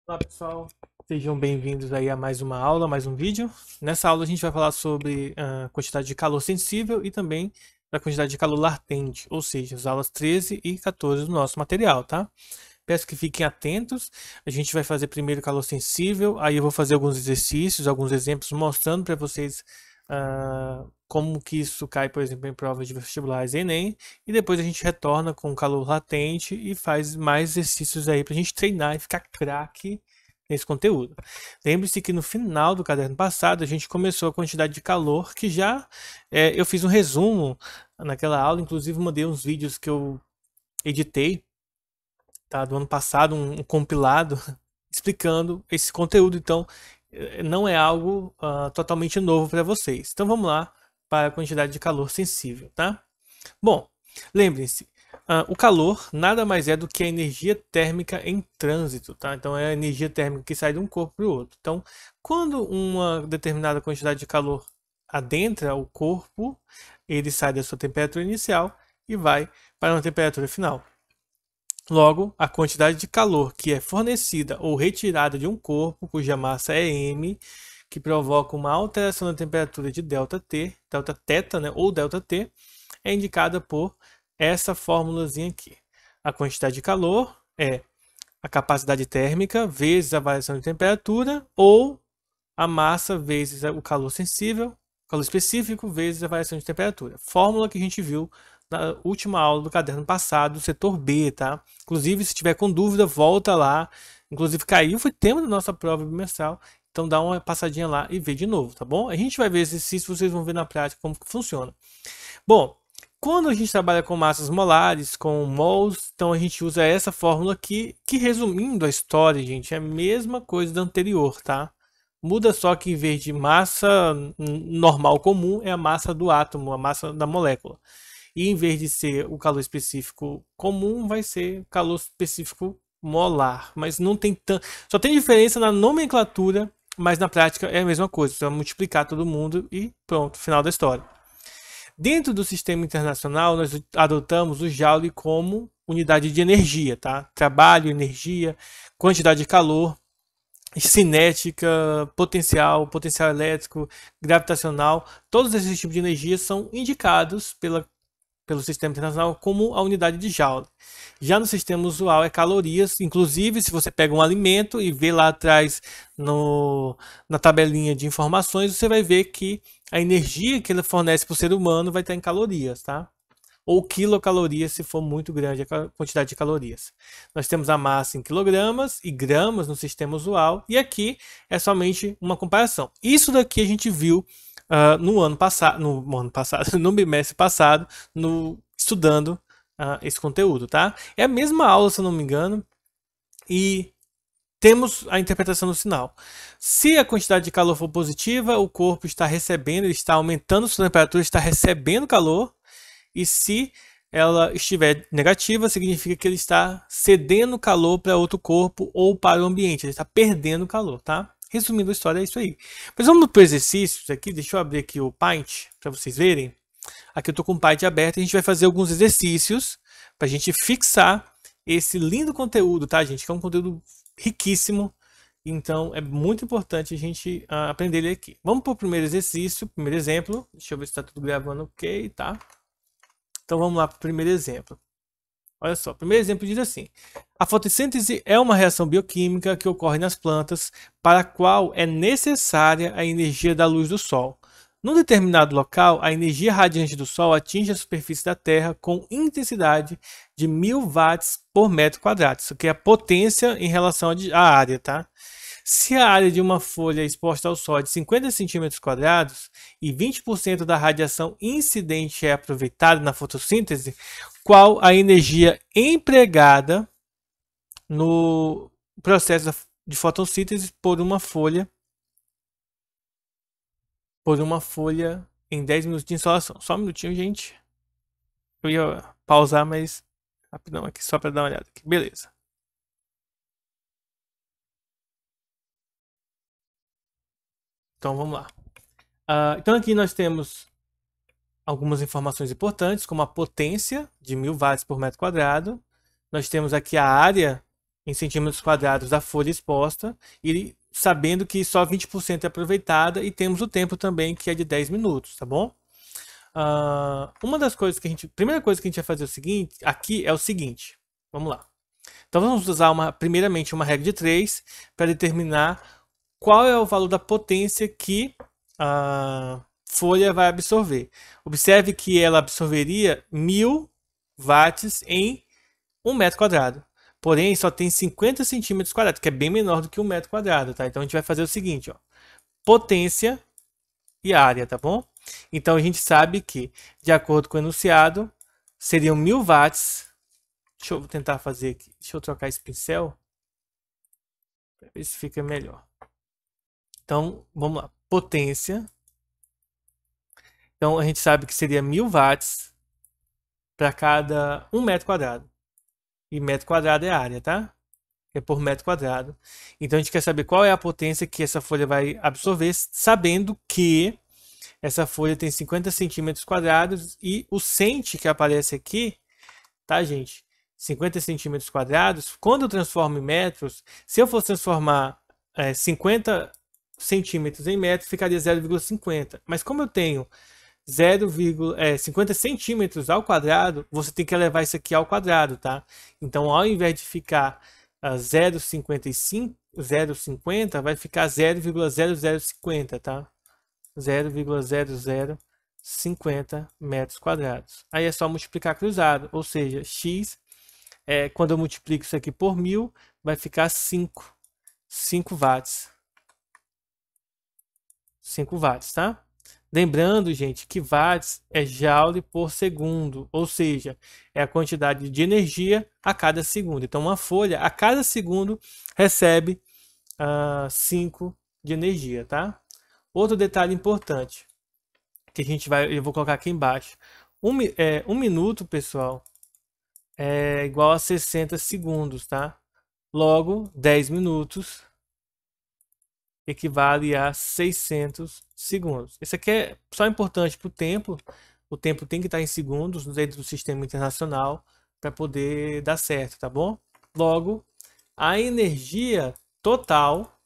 Olá pessoal, sejam bem-vindos aí a mais uma aula, mais um vídeo. Nessa aula a gente vai falar sobre a quantidade de calor sensível e também da quantidade de calor latente, ou seja, as aulas 13 e 14 do nosso material, tá? Peço que fiquem atentos, a gente vai fazer primeiro calor sensível, aí eu vou fazer alguns exercícios, alguns exemplos mostrando para vocês como que isso cai, por exemplo, em provas de vestibulares e Enem, e depois a gente retorna com calor latente e faz mais exercícios aí para a gente treinar e ficar craque nesse conteúdo. Lembre-se que no final do caderno passado a gente começou a quantidade de calor que já eu fiz um resumo naquela aula, inclusive mandei uns vídeos que eu editei, tá, do ano passado, um compilado explicando esse conteúdo, então não é algo totalmente novo para vocês. Então vamos lá para a quantidade de calor sensível, tá? Bom, lembrem-se, o calor nada mais é do que a energia térmica em trânsito, tá? Então é a energia térmica que sai de um corpo para o outro. Então, quando uma determinada quantidade de calor adentra o corpo, ele sai da sua temperatura inicial e vai para uma temperatura final. Logo, a quantidade de calor que é fornecida ou retirada de um corpo cuja massa é m, que provoca uma alteração na temperatura de ΔT, delta θ, né, ou ΔT, é indicada por essa fórmulazinha aqui. A quantidade de calor é a capacidade térmica vezes a variação de temperatura ou a massa vezes o calor sensível, calor específico vezes a variação de temperatura. Fórmula que a gente viu na última aula do caderno passado, do setor B, tá? Inclusive, se tiver com dúvida, volta lá. Inclusive, caiu, foi tema da nossa prova bimestral. Então, dá uma passadinha lá e vê de novo, tá bom? A gente vai ver exercício, vocês vão ver na prática como que funciona. Bom, quando a gente trabalha com massas molares, com mols, então a gente usa essa fórmula aqui, que resumindo a história, gente, é a mesma coisa da anterior, tá? Muda só que em vez de massa normal comum, é a massa do átomo, a massa da molécula. E em vez de ser o calor específico comum, vai ser calor específico molar. Mas não tem tanto. Só tem diferença na nomenclatura, mas na prática é a mesma coisa. Você vai multiplicar todo mundo e pronto, final da história. Dentro do sistema internacional, nós adotamos o Joule como unidade de energia, tá? Trabalho, energia, quantidade de calor, cinética, potencial elétrico, gravitacional, todos esses tipos de energia são indicados pelo sistema internacional como a unidade de Joule. Já no sistema usual é calorias, inclusive se você pega um alimento e vê lá atrás na tabelinha de informações, você vai ver que a energia que ele fornece para o ser humano vai estar em calorias, tá? Ou quilocalorias se for muito grande a quantidade de calorias. Nós temos a massa em quilogramas e gramas no sistema usual, e aqui é somente uma comparação. Isso daqui a gente viu no bimestre passado, estudando esse conteúdo, tá? É a mesma aula, se eu não me engano, e temos a interpretação do sinal. Se a quantidade de calor for positiva, o corpo está recebendo, ele está aumentando sua temperatura, está recebendo calor, e se ela estiver negativa, significa que ele está cedendo calor para outro corpo ou para o ambiente, ele está perdendo calor, tá? Resumindo a história, é isso aí. Mas vamos para exercícios aqui. Deixa eu abrir aqui o Paint para vocês verem. Aqui eu estou com o Paint aberto e a gente vai fazer alguns exercícios para a gente fixar esse lindo conteúdo, tá, gente? Que é um conteúdo riquíssimo. Então é muito importante a gente aprender ele aqui. Vamos para o primeiro exercício, primeiro exemplo. Deixa eu ver se está tudo gravando ok, tá? Então vamos lá para o primeiro exemplo. Olha só, o primeiro exemplo diz assim: a fotossíntese é uma reação bioquímica que ocorre nas plantas para a qual é necessária a energia da luz do Sol. Num determinado local, a energia radiante do Sol atinge a superfície da Terra com intensidade de 1000 watts por metro quadrado. Isso aqui é a potência em relação à área, tá? Se a área de uma folha exposta ao Sol é de 50 centímetros quadrados e 20% da radiação incidente é aproveitada na fotossíntese, qual a energia empregada no processo de fotossíntese por uma folha em 10 minutos de insolação? Só um minutinho, gente. Eu ia pausar, mas rapidão aqui, só para dar uma olhada aqui. Beleza. Então vamos lá. Então aqui nós temos algumas informações importantes, como a potência de 1000 watts por metro quadrado. Nós temos aqui a área em centímetros quadrados da folha exposta, e sabendo que só 20% é aproveitada, e temos o tempo também, que é de 10 minutos, tá bom? Uma das coisas que primeira coisa que a gente vai fazer aqui é o seguinte, vamos lá. Então vamos usar primeiramente uma regra de 3 para determinar qual é o valor da potência que a folha vai absorver. Observe que ela absorveria 1000 watts em 1 metro quadrado. Porém, só tem 50 centímetros quadrados, que é bem menor do que 1 metro quadrado, tá? Então a gente vai fazer o seguinte, ó. Potência e área, tá bom? Então a gente sabe que, de acordo com o enunciado, seriam 1000 watts. Deixa eu tentar fazer aqui. Deixa eu trocar esse pincel para ver se fica melhor. Então, vamos lá. Potência. Então a gente sabe que seria 1000 watts para cada 1 metro quadrado. E metro quadrado é a área, tá? É por metro quadrado. Então a gente quer saber qual é a potência que essa folha vai absorver, sabendo que essa folha tem 50 centímetros quadrados e o cento que aparece aqui, tá, gente? 50 centímetros quadrados. Quando eu transformo em metros, se eu fosse transformar 50 centímetros em metros, ficaria 0,50. Mas como eu tenho 50 centímetros ao quadrado, você tem que elevar isso aqui ao quadrado, tá? Então, ao invés de ficar 0,50, vai ficar 0,0050, tá? 0,0050 metros quadrados. Aí é só multiplicar cruzado, ou seja, x, quando eu multiplico isso aqui por 1000, vai ficar 5 watts. 5 watts, tá? Lembrando, gente, que watts é joule por segundo, ou seja, é a quantidade de energia a cada segundo. Então, uma folha a cada segundo recebe 5 de energia, tá? Outro detalhe importante que eu vou colocar aqui embaixo. Um minuto, pessoal, é igual a 60 segundos, tá? Logo, 10 minutos equivale a 600 segundos. Isso aqui é só importante para o tempo. O tempo tem que estar em segundos dentro do sistema internacional para poder dar certo, tá bom? Logo, a energia total,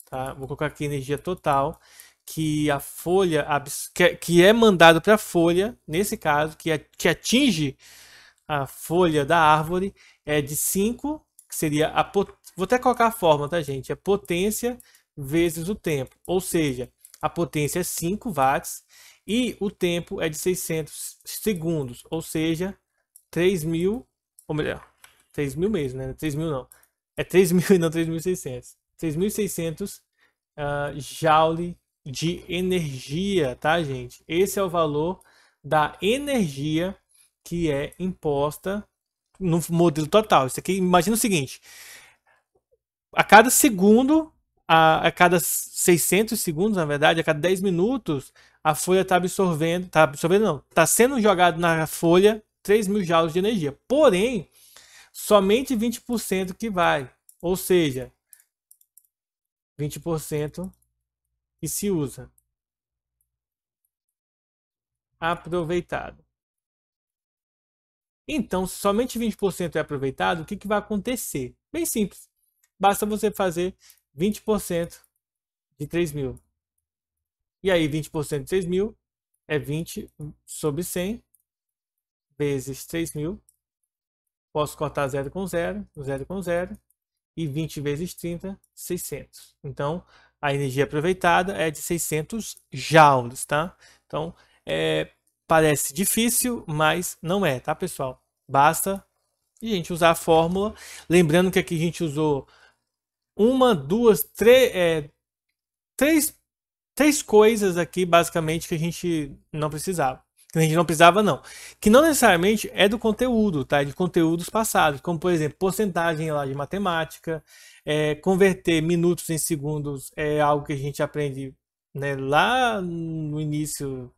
tá? Vou colocar aqui energia total, que a folha que é mandado para a folha, nesse caso, que atinge a folha da árvore, é de 5, que seria vou até colocar a fórmula, tá, gente? É potência vezes o tempo, ou seja, a potência é 5 watts e o tempo é de 600 segundos, ou seja, 3.000, ou melhor, 3.000 mesmo, né? 3.000 não, é 3.000 e não 3.600. 3.600 joule de energia, tá, gente? Esse é o valor da energia que é imposta no modelo total. Isso aqui, imagina o seguinte: a cada segundo, a cada 600 segundos, na verdade, a cada 10 minutos, a folha está absorvendo, não, está sendo jogado na folha 3.000 joules de energia. Porém, somente 20% que vai, ou seja, 20% que se usa. Aproveitado. Então, se somente 20% é aproveitado, o que vai acontecer? Bem simples. Basta você fazer 20% de 3.000. E aí, 20% de 3.000 é 20 sobre 100 vezes 3.000. Posso cortar 0 com 0, 0 com 0. E 20 vezes 30, 600. Então, a energia aproveitada é de 600 joules, tá? Então, parece difícil, mas não é, tá, pessoal? Basta a gente usar a fórmula. Lembrando que aqui a gente usou três coisas aqui, basicamente, que a gente não precisava. Que a gente não precisava, não. Que não necessariamente é do conteúdo, tá? É de conteúdos passados. Como, por exemplo, porcentagem lá de matemática. Converter minutos em segundos é algo que a gente aprende, né, lá no início,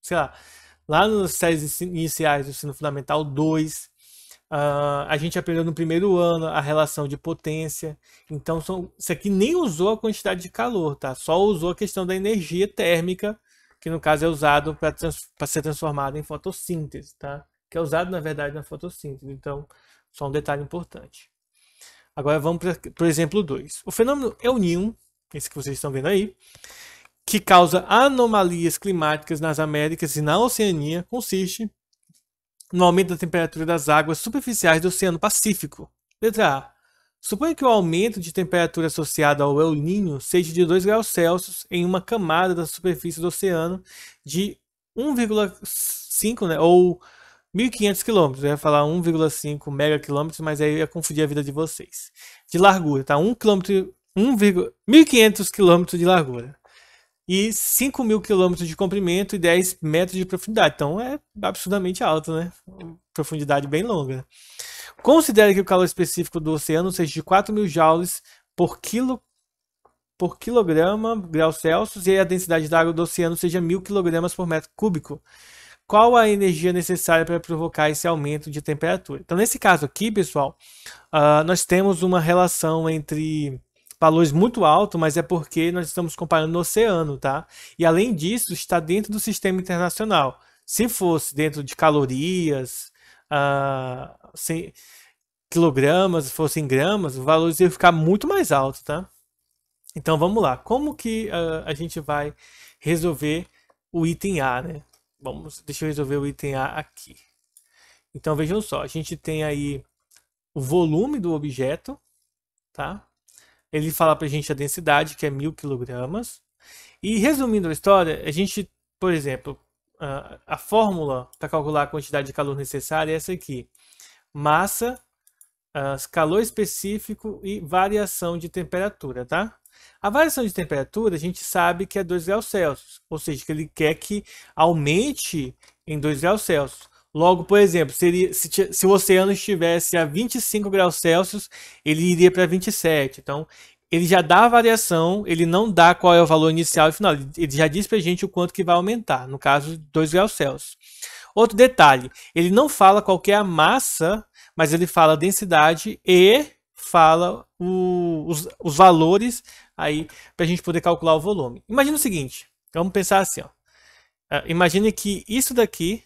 sei lá nos séries iniciais do ensino fundamental 2. A gente aprendeu no primeiro ano a relação de potência. Então, isso aqui nem usou a quantidade de calor, tá? Só usou a questão da energia térmica, que no caso é usado para ser transformado em fotossíntese, tá? Que é usado, na verdade, na fotossíntese. Então, só um detalhe importante. Agora vamos para o exemplo 2. O fenômeno El Niño, esse que vocês estão vendo aí, que causa anomalias climáticas nas Américas e na Oceania, consiste no aumento da temperatura das águas superficiais do Oceano Pacífico. Letra A. Suponha que o aumento de temperatura associado ao El Niño seja de 2 graus Celsius em uma camada da superfície do oceano de 1,5, né, ou 1.500 quilômetros. Eu ia falar 1,5 megaquilômetros, mas aí eu ia confundir a vida de vocês. De largura, tá? 1.500 quilômetros de largura. E 5.000 quilômetros de comprimento e 10 metros de profundidade. Então é absurdamente alto, né? Profundidade bem longa. Considere que o calor específico do oceano seja de 4.000 joules por quilograma grau Celsius e a densidade da água do oceano seja 1.000 kg por metro cúbico. Qual a energia necessária para provocar esse aumento de temperatura? Então, nesse caso aqui, pessoal, nós temos uma relação entre valores muito altos, mas é porque nós estamos comparando no oceano, tá? E além disso, está dentro do sistema internacional. Se fosse dentro de calorias, quilogramas, fosse em gramas, os valores iam ficar muito mais altos, tá? Então vamos lá. Como que a gente vai resolver o item A, né? Deixa eu resolver o item A aqui. Então vejam só, a gente tem aí o volume do objeto, tá? Ele fala pra gente a densidade, que é 1.000 kg. E resumindo a história, a gente, por exemplo, a fórmula para calcular a quantidade de calor necessária é essa aqui. Massa, calor específico e variação de temperatura, tá? A variação de temperatura a gente sabe que é 2 graus Celsius, ou seja, que ele quer que aumente em 2 graus Celsius. Logo, por exemplo, se o oceano estivesse a 25 graus Celsius, ele iria para 27. Então, ele já dá a variação, ele não dá qual é o valor inicial e final. Ele já diz para a gente o quanto que vai aumentar, no caso, 2 graus Celsius. Outro detalhe, ele não fala qual que é a massa, mas ele fala a densidade e fala os valores aí para a gente poder calcular o volume. Imagina o seguinte, vamos pensar assim, ó. Imagine que isso daqui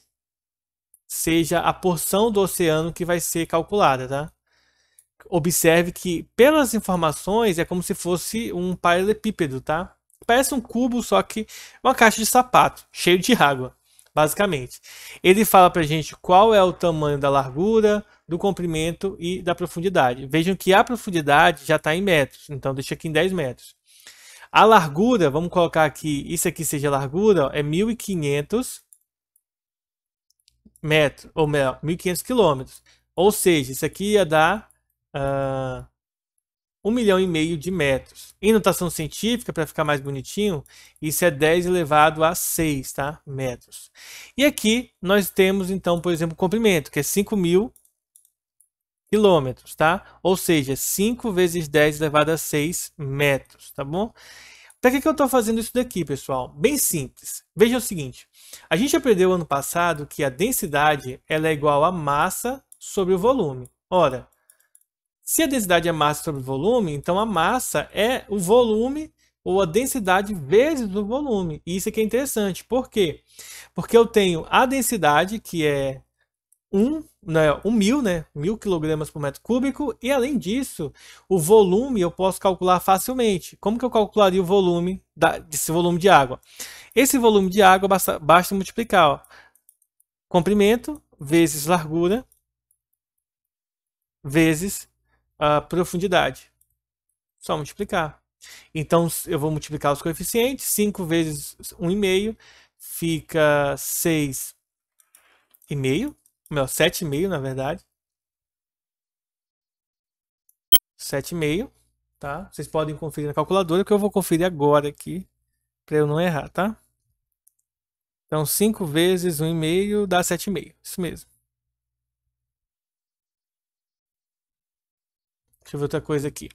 seja a porção do oceano que vai ser calculada, tá? Observe que pelas informações é como se fosse um paralelepípedo, tá? Parece um cubo, só que uma caixa de sapato, cheio de água, basicamente. Ele fala pra gente qual é o tamanho da largura, do comprimento e da profundidade. Vejam que a profundidade já está em metros, então deixa aqui em 10 metros. A largura, vamos colocar aqui, isso aqui seja a largura, ó, é 1.500 metros, ou melhor, 1.500 quilômetros. Ou seja, isso aqui ia dar 1,5 milhão de metros. Em notação científica, para ficar mais bonitinho, isso é 10 elevado a 6, tá? Metros. E aqui nós temos, então, por exemplo, o comprimento, que é 5.000 quilômetros, tá? Ou seja, 5 vezes 10 elevado a 6 metros, tá bom? Para que eu estou fazendo isso daqui, pessoal? Bem simples. Veja o seguinte, a gente aprendeu ano passado que a densidade ela é igual a massa sobre o volume. Ora, se a densidade é massa sobre o volume, então a massa é o volume ou a densidade vezes o volume. E isso aqui é interessante. Por quê? Porque eu tenho a densidade, que é 1.000, né? 1.000 kg por metro cúbico. E além disso, o volume eu posso calcular facilmente. Como que eu calcularia o volume desse volume de água? Esse volume de água basta multiplicar, ó, comprimento vezes largura vezes a profundidade. Só multiplicar. Então, eu vou multiplicar os coeficientes. 5 vezes 1,5 fica 6,5. Melhor, 7,5 na verdade. 7,5, tá? Vocês podem conferir na calculadora, que eu vou conferir agora aqui, para eu não errar, tá? Então, 5 vezes 1,5 dá 7,5. Isso mesmo. Deixa eu ver outra coisa aqui.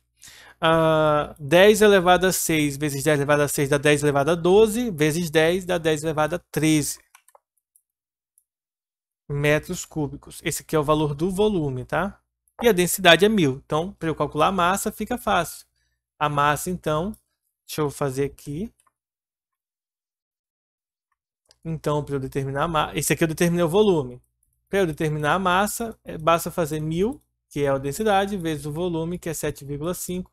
10 elevado a 6 vezes 10 elevado a 6 dá 10 elevado a 12, vezes 10 dá 10 elevado a 13 metros cúbicos. Esse aqui é o valor do volume, tá? E a densidade é 1.000. Então, para eu calcular a massa, fica fácil. A massa, então, deixa eu fazer aqui. Então, para eu determinar a massa, esse aqui eu determinei o volume. Para eu determinar a massa, basta fazer 1.000 que é a densidade, vezes o volume, que é 7,5,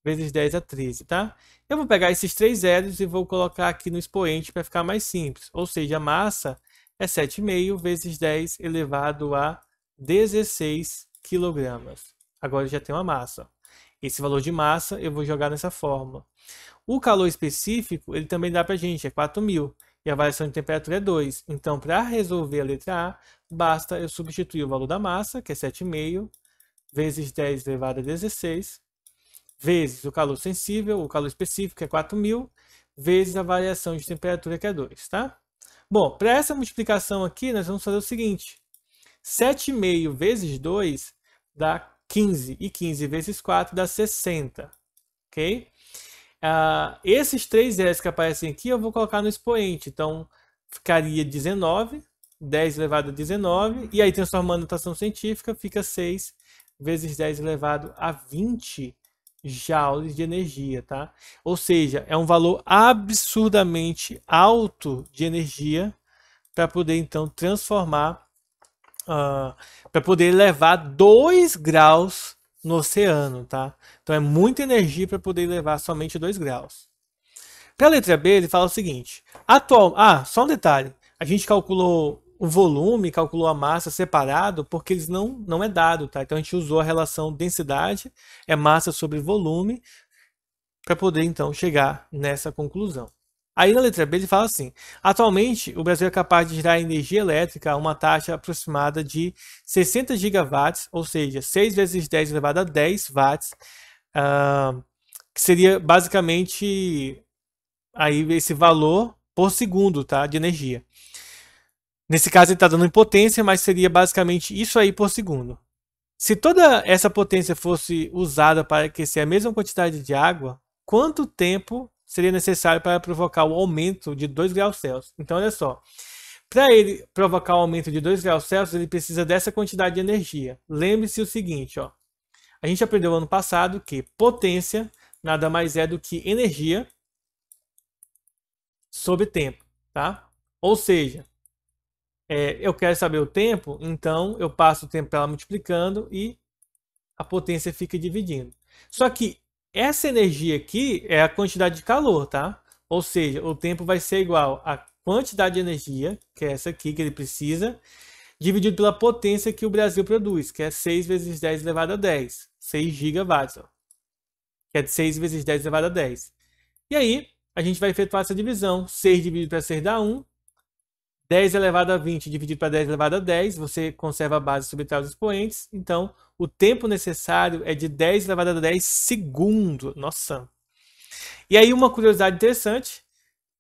vezes 10 a 13, tá? Eu vou pegar esses três zeros e vou colocar aqui no expoente para ficar mais simples. Ou seja, a massa é 7,5 vezes 10 elevado a 16 quilogramas. Agora eu já tenho a massa. Esse valor de massa eu vou jogar nessa fórmula. O calor específico, ele também dá para a gente, é 4.000. E a variação de temperatura é 2. Então, para resolver a letra A, basta eu substituir o valor da massa, que é 7,5, vezes 10 elevado a 16, vezes o calor sensível, o calor específico, que é 4.000, vezes a variação de temperatura, que é 2, tá? Bom, para essa multiplicação aqui, nós vamos fazer o seguinte. 7,5 vezes 2 dá 15, e 15 vezes 4 dá 60, ok? Esses três zeros que aparecem aqui eu vou colocar no expoente, então ficaria 19, 10 elevado a 19, e aí transformando a notação científica fica 6 vezes 10 elevado a 20 joules de energia, tá? Ou seja, é um valor absurdamente alto de energia para poder então transformar, para poder levar 2 graus no oceano, tá? Então é muita energia para poder levar somente 2 graus. Para a letra B, ele fala o seguinte: só um detalhe. A gente calculou o volume, calculou a massa separado, porque eles não é dado, tá? Então a gente usou a relação densidade é massa sobre volume para poder então chegar nessa conclusão. Aí na letra B ele fala assim: atualmente o Brasil é capaz de gerar energia elétrica a uma taxa aproximada de 60 gigawatts, ou seja, 6 vezes 10 elevado a 10 watts, que seria basicamente aí esse valor por segundo, tá, de energia. Nesse caso ele está dando em potência, mas seria basicamente isso aí por segundo. Se toda essa potência fosse usada para aquecer a mesma quantidade de água, quanto tempo seria necessário para provocar o aumento de 2 graus Celsius? Então, olha só. Para ele provocar o aumento de 2 graus Celsius, ele precisa dessa quantidade de energia. Lembre-se o seguinte, ó. A gente aprendeu ano passado que potência nada mais é do que energia sobre tempo, tá? Ou seja, eu quero saber o tempo, então eu passo o tempo para ela multiplicando e a potência fica dividindo. Só que essa energia aqui é a quantidade de calor, tá? Ou seja, o tempo vai ser igual à quantidade de energia, que é essa aqui que ele precisa, dividido pela potência que o Brasil produz, que é 6 vezes 10 elevado a 10. 6 gigawatts, ó, que é 6 vezes 10 elevado a 10. E aí, a gente vai efetuar essa divisão. 6 dividido para 6 dá 1. 10 elevado a 20 dividido para 10 elevado a 10, você conserva a base subtrai os expoentes. Então, o tempo necessário é de 10 elevado a 10 segundos. Nossa! E aí, uma curiosidade interessante.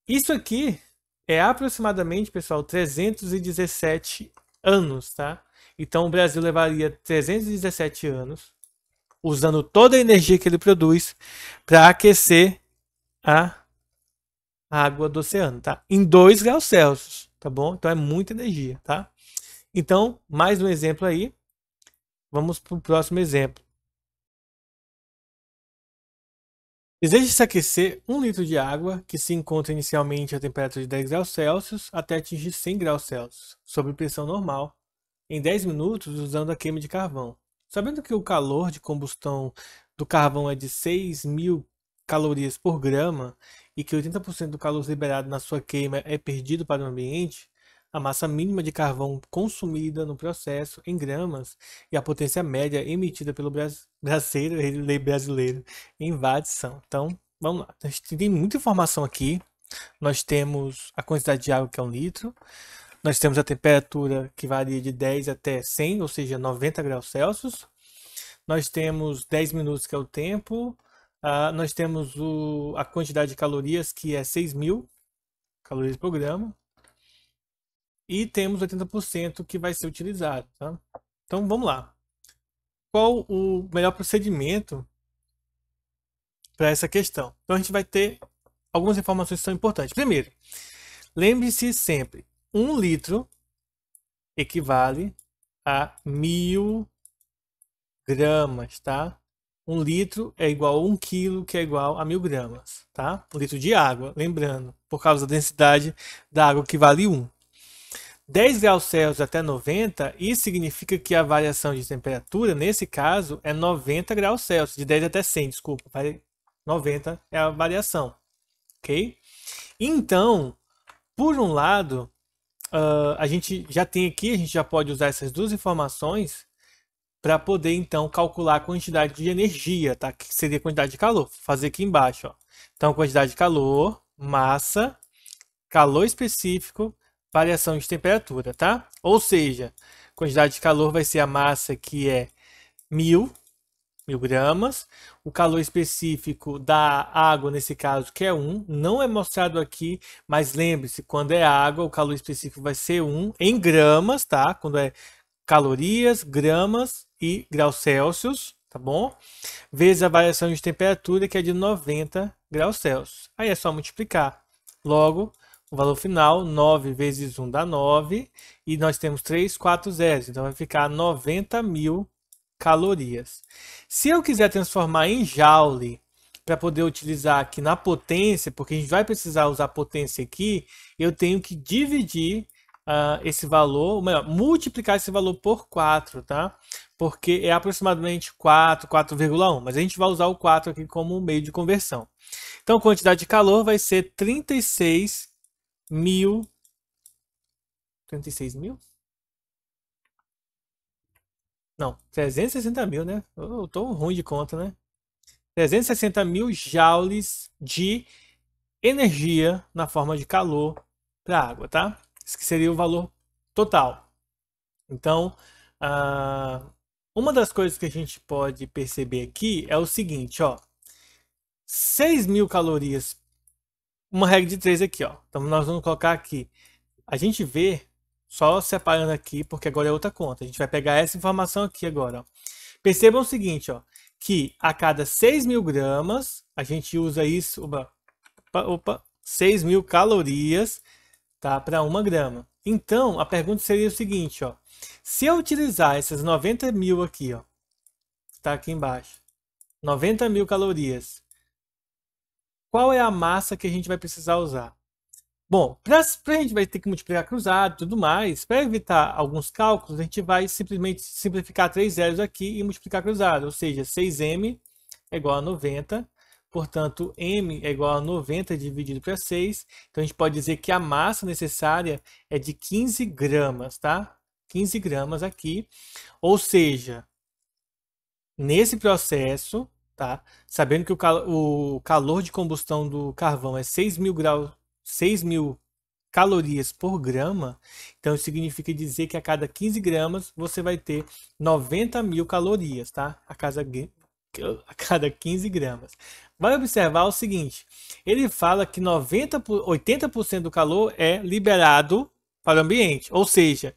Isso aqui é aproximadamente, pessoal, 317 anos, tá? Então, o Brasil levaria 317 anos, usando toda a energia que ele produz, para aquecer a água do oceano, tá? Em 2 graus Celsius, tá bom? Então é muita energia, tá? Então, mais um exemplo aí. Vamos para o próximo exemplo. Deseja-se aquecer 1 litro de água que se encontra inicialmente a temperatura de 10 graus Celsius até atingir 100 graus Celsius, sob pressão normal, em 10 minutos usando a queima de carvão. Sabendo que o calor de combustão do carvão é de 6.000 calorias por grama e que 80% do calor liberado na sua queima é perdido para o ambiente, a massa mínima de carvão consumida no processo em gramas e a potência média emitida pelo lei brasileiro em watts são. Então, vamos lá. A gente tem muita informação aqui. Nós temos a quantidade de água, que é 1 litro. Nós temos a temperatura, que varia de 10 até 100, ou seja, 90 graus Celsius. Nós temos 10 minutos, que é o tempo. Nós temos a quantidade de calorias, que é 6.000 calorias por grama. E temos 80% que vai ser utilizado, tá? Então, vamos lá. Qual o melhor procedimento para essa questão? Então, a gente vai ter algumas informações que são importantes. Primeiro, lembre-se sempre, 1 litro equivale a 1.000 gramas, tá? 1 litro é igual a 1 quilo, que é igual a 1.000 gramas, tá? 1 litro de água, lembrando, por causa da densidade da água que vale 1. 10 graus Celsius até 90, isso significa que a variação de temperatura, nesse caso, é 90 graus Celsius, de 10 até 100, desculpa, 90 é a variação, ok? Então, por um lado, a gente já tem aqui, a gente já pode usar essas duas informações para poder, então, calcular a quantidade de energia, tá? Que seria a quantidade de calor. Vou fazer aqui embaixo, ó. Então, quantidade de calor, massa, calor específico, variação de temperatura, tá? Ou seja, quantidade de calor vai ser a massa que é 1000 gramas. O calor específico da água, nesse caso, que é 1, não é mostrado aqui, mas lembre-se, quando é água, o calor específico vai ser 1 em gramas, tá? Quando é calorias, gramas e graus Celsius, tá bom? Vezes a variação de temperatura, que é de 90 graus Celsius. Aí é só multiplicar. Logo, o valor final, 9 vezes 1 dá 9, e nós temos 3, 4 zeros, então vai ficar 90.000 calorias. Se eu quiser transformar em joule, para poder utilizar aqui na potência, porque a gente vai precisar usar potência aqui, eu tenho que dividir esse valor, ou melhor, multiplicar esse valor por 4, tá? Porque é aproximadamente 4, 4,1, mas a gente vai usar o 4 aqui como meio de conversão. Então, a quantidade de calor vai ser 36.000. 36 mil? Não, 360 mil, né? Eu tô ruim de conta, né? 360.000 joules de energia na forma de calor para a água, tá? Esse que seria o valor total. Então, uma das coisas que a gente pode perceber aqui é o seguinte, ó. 6.000 calorias, uma regra de 3 aqui, ó. Então, nós vamos colocar aqui. A gente vê, só separando aqui, porque agora é outra conta. A gente vai pegar essa informação aqui agora, ó. Percebam o seguinte, ó, que a cada 6.000 gramas, a gente usa isso, 6.000 calorias, tá, para 1 grama. Então, a pergunta seria o seguinte, ó, se eu utilizar essas 90.000 aqui, ó, está aqui embaixo, 90.000 calorias, qual é a massa que a gente vai precisar usar? Bom, a gente vai ter que multiplicar cruzado e tudo mais. Para evitar alguns cálculos, a gente vai simplesmente simplificar 3 zeros aqui e multiplicar cruzado. Ou seja, 6m é igual a 90. Portanto, m é igual a 90 dividido para 6. Então, a gente pode dizer que a massa necessária é de 15 gramas, tá? 15 gramas aqui. Ou seja, nesse processo, tá? Sabendo que o calor de combustão do carvão é 6.000 graus, 6.000 calorias por grama, então isso significa dizer que a cada 15 gramas você vai ter 90.000 calorias, tá? A cada 15 gramas. Vai observar o seguinte, ele fala que 80% do calor é liberado para o ambiente, ou seja,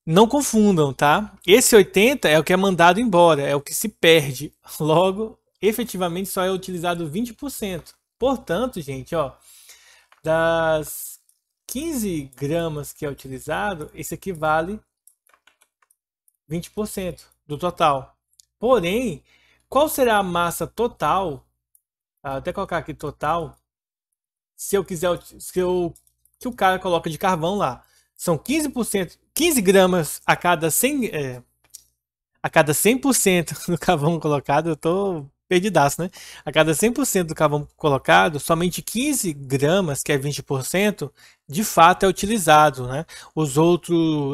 não confundam, tá? Esse 80 é o que é mandado embora, é o que se perde. Logo, efetivamente só é utilizado 20%. Portanto, gente, ó, das 15 gramas que é utilizado, esse aqui vale 20% do total. Porém, qual será a massa total? Vou até colocar aqui total. Se eu quiser, que o cara coloca de carvão lá. São 15%, 15 gramas a cada 100%, a cada 100% do carvão colocado, eu tô perdidaço, né? A cada 100% do carvão colocado, somente 15 gramas, que é 20%, de fato é utilizado, né?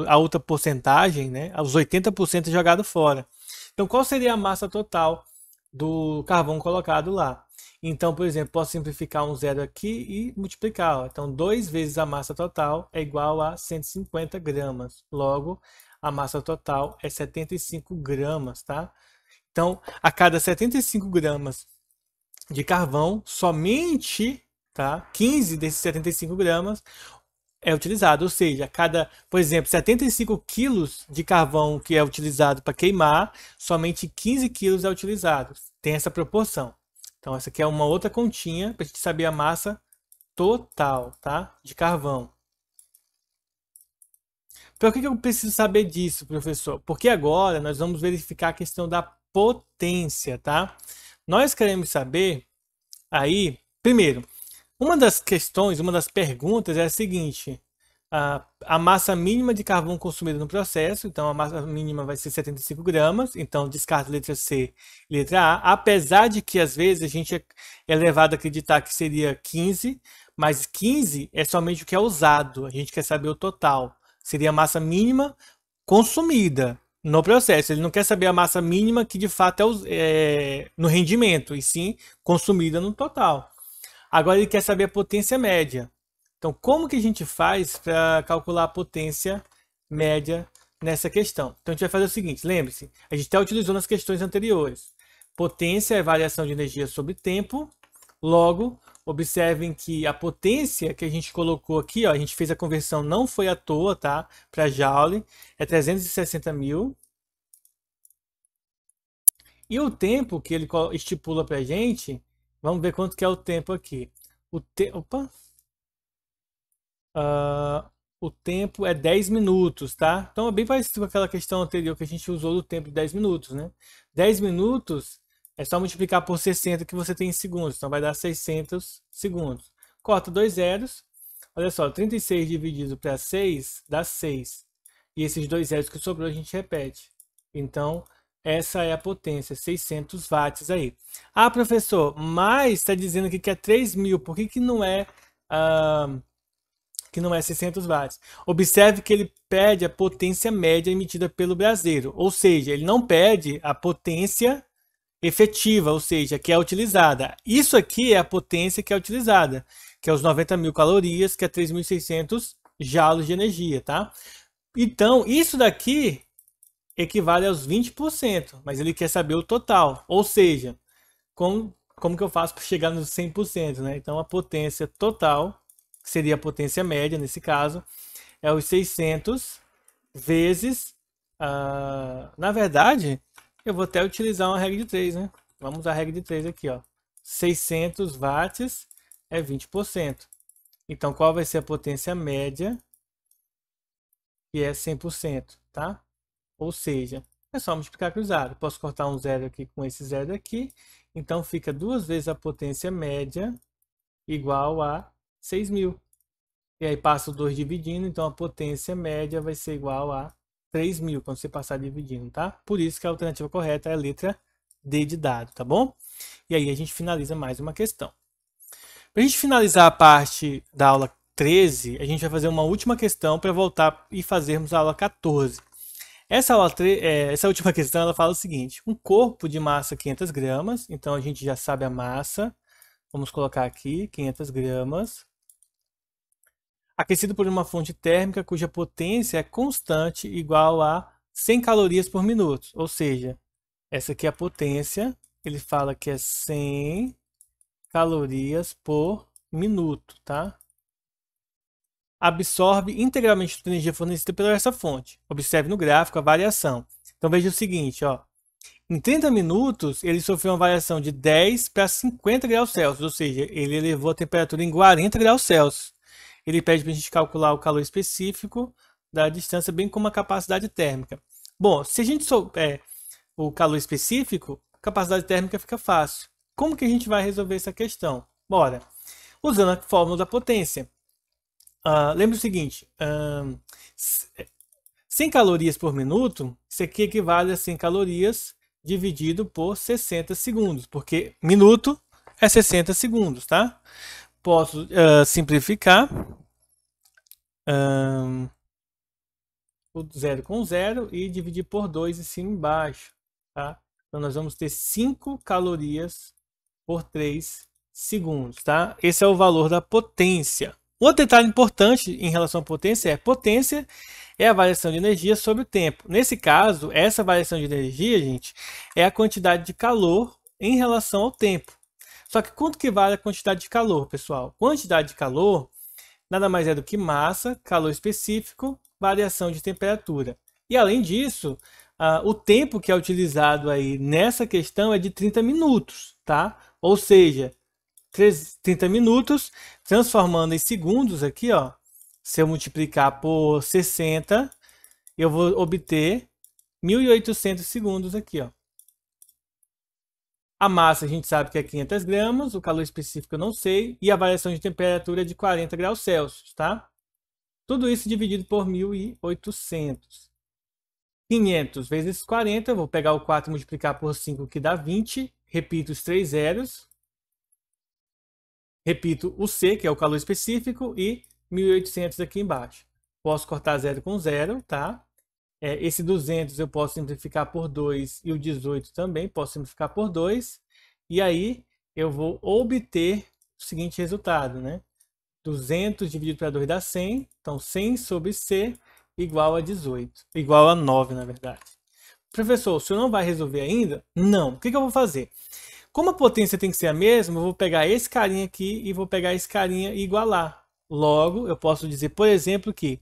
A outra porcentagem, né? Os 80% é jogado fora. Então, qual seria a massa total do carvão colocado lá? Então, por exemplo, posso simplificar um zero aqui e multiplicar. Ó. Então, 2 vezes a massa total é igual a 150 gramas. Logo, a massa total é 75 gramas, tá? Então, a cada 75 gramas de carvão, somente, tá, 15 desses 75 gramas é utilizado. Ou seja, por exemplo, 75 quilos de carvão que é utilizado para queimar, somente 15 quilos é utilizado. Tem essa proporção. Então, essa aqui é uma outra continha para a gente saber a massa total, tá, de carvão. Por que eu preciso saber disso, professor? Porque agora nós vamos verificar a questão da potência, tá? Nós queremos saber aí, primeiro, uma das questões, uma das perguntas é a seguinte: a massa mínima de carvão consumida no processo, então a massa mínima vai ser 75 gramas, então descarta letra C e letra A, apesar de que às vezes a gente é levado a acreditar que seria 15, mas 15 é somente o que é usado, a gente quer saber o total, seria a massa mínima consumida no processo, ele não quer saber a massa mínima que de fato é no rendimento, e sim consumida no total. Agora ele quer saber a potência média. Então, como que a gente faz para calcular a potência média nessa questão? Então, a gente vai fazer o seguinte, lembre-se, a gente até utilizou nas questões anteriores. Potência é variação de energia sobre tempo. Logo, observem que a potência que a gente colocou aqui, ó, a gente fez a conversão, não foi à toa, tá? Para Joule, é 360 mil. E o tempo que ele estipula para a gente, vamos ver quanto que é o tempo aqui. Opa! O tempo é 10 minutos, tá? Então é bem parecido com aquela questão anterior que a gente usou do tempo de 10 minutos, né? 10 minutos é só multiplicar por 60 que você tem em segundos, então vai dar 600 segundos. Corta dois zeros, olha só, 36 dividido para 6 dá 6. E esses dois zeros que sobrou a gente repete. Então, essa é a potência, 600 watts aí. Ah, professor, mas está dizendo aqui que é 3.000, por que não é... que não é 600 watts. Observe que ele pede a potência média emitida pelo braseiro, ou seja, ele não pede a potência efetiva, ou seja, que é utilizada. Isso aqui é a potência que é utilizada, que é os 90.000 calorias, que é 3.600 joules de energia, tá? Então, isso daqui equivale aos 20%, mas ele quer saber o total, ou seja, como que eu faço para chegar nos 100%, né? Então, a potência total, que seria a potência média nesse caso, é os 600 vezes... na verdade, eu vou até utilizar uma regra de 3, né? Vamos usar a regra de 3 aqui, ó. 600 watts é 20%. Então, qual vai ser a potência média? Que é 100%, tá? Ou seja, é só multiplicar cruzado. Posso cortar um zero aqui com esse zero aqui. Então, fica 2 vezes a potência média igual a 6.000. E aí passa o 2 dividindo, então a potência média vai ser igual a 3.000 quando você passar dividindo, tá? Por isso que a alternativa correta é a letra D de dado, tá bom? E aí a gente finaliza mais uma questão. Para a gente finalizar a parte da aula 13, a gente vai fazer uma última questão para voltar e fazermos a aula 14. Essa última questão ela fala o seguinte: um corpo de massa 500 gramas, então a gente já sabe a massa, vamos colocar aqui 500 gramas, aquecido por uma fonte térmica cuja potência é constante igual a 100 calorias por minuto, ou seja, essa aqui é a potência, ele fala que é 100 calorias por minuto, tá? Absorve integralmente a energia fornecida pela essa fonte. Observe no gráfico a variação. Então veja o seguinte, ó. Em 30 minutos, ele sofreu uma variação de 10 para 50 graus Celsius, ou seja, ele elevou a temperatura em 40 graus Celsius. Ele pede para a gente calcular o calor específico da distância, bem como a capacidade térmica. Bom, se a gente souber o calor específico, a capacidade térmica fica fácil. Como que a gente vai resolver essa questão? Bora! Usando a fórmula da potência. Lembre o seguinte, 100 calorias por minuto, isso aqui equivale a 100 calorias dividido por 60 segundos, porque minuto é 60 segundos, tá? Posso simplificar o zero com zero e dividir por 2 em cima e embaixo, tá? Então nós vamos ter 5 calorias por 3 segundos, tá? Esse é o valor da potência. Outro detalhe importante em relação à potência é a variação de energia sobre o tempo. Nesse caso, essa variação de energia, gente, é a quantidade de calor em relação ao tempo. Só que quanto que vale a quantidade de calor, pessoal? Quantidade de calor nada mais é do que massa, calor específico, variação de temperatura. E além disso, o tempo que é utilizado aí nessa questão é de 30 minutos, tá? Ou seja, 30 minutos, transformando em segundos aqui, ó. Se eu multiplicar por 60, eu vou obter 1.800 segundos aqui, ó. A massa a gente sabe que é 500 gramas, o calor específico eu não sei, e a variação de temperatura é de 40 graus Celsius, tá? Tudo isso dividido por 1.800. 500 vezes 40, vou pegar o 4 e multiplicar por 5, que dá 20. Repito os 3 zeros. Repito o C, que é o calor específico, e 1.800 aqui embaixo. Posso cortar 0 com 0, tá? Esse 200 eu posso simplificar por 2 e o 18 também posso simplificar por 2. E aí eu vou obter o seguinte resultado, né? 200 dividido para 2 dá 100. Então 100 sobre C igual a 18. Igual a 9, na verdade. Professor, o senhor não vai resolver ainda? Não. O que eu vou fazer? Como a potência tem que ser a mesma, eu vou pegar esse carinha aqui e vou pegar esse carinha e igualar. Logo, eu posso dizer, por exemplo, que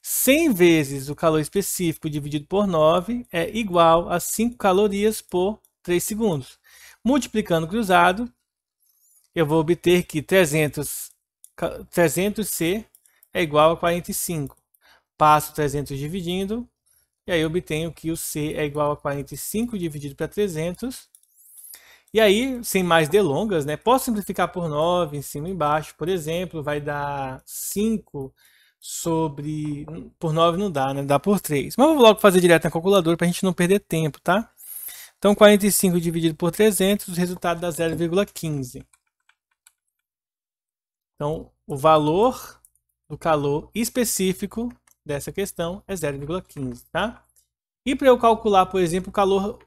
100 vezes o calor específico dividido por 9 é igual a 5 calorias por 3 segundos. Multiplicando cruzado, eu vou obter que 300C é igual a 45. Passo 300 dividindo, e aí obtenho que o C é igual a 45 dividido para 300. E aí, sem mais delongas, né, posso simplificar por 9 em cima e embaixo. Por exemplo, vai dar 5 sobre... Por 9 não dá, né? Dá por 3. Mas eu vou logo fazer direto na calculadora para a gente não perder tempo, tá? Então, 45 dividido por 300, o resultado dá 0,15. Então, o valor do calor específico dessa questão é 0,15, tá? E para eu calcular, por exemplo, o calor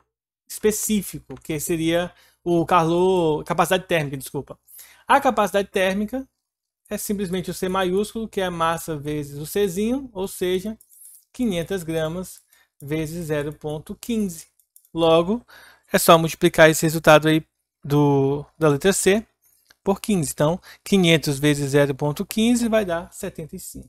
específico, que seria o calor, capacidade térmica, desculpa. A capacidade térmica é simplesmente o C maiúsculo, que é a massa vezes o Czinho, ou seja, 500 gramas vezes 0,15. Logo, é só multiplicar esse resultado aí da letra C por 15. Então, 500 vezes 0,15 vai dar 75.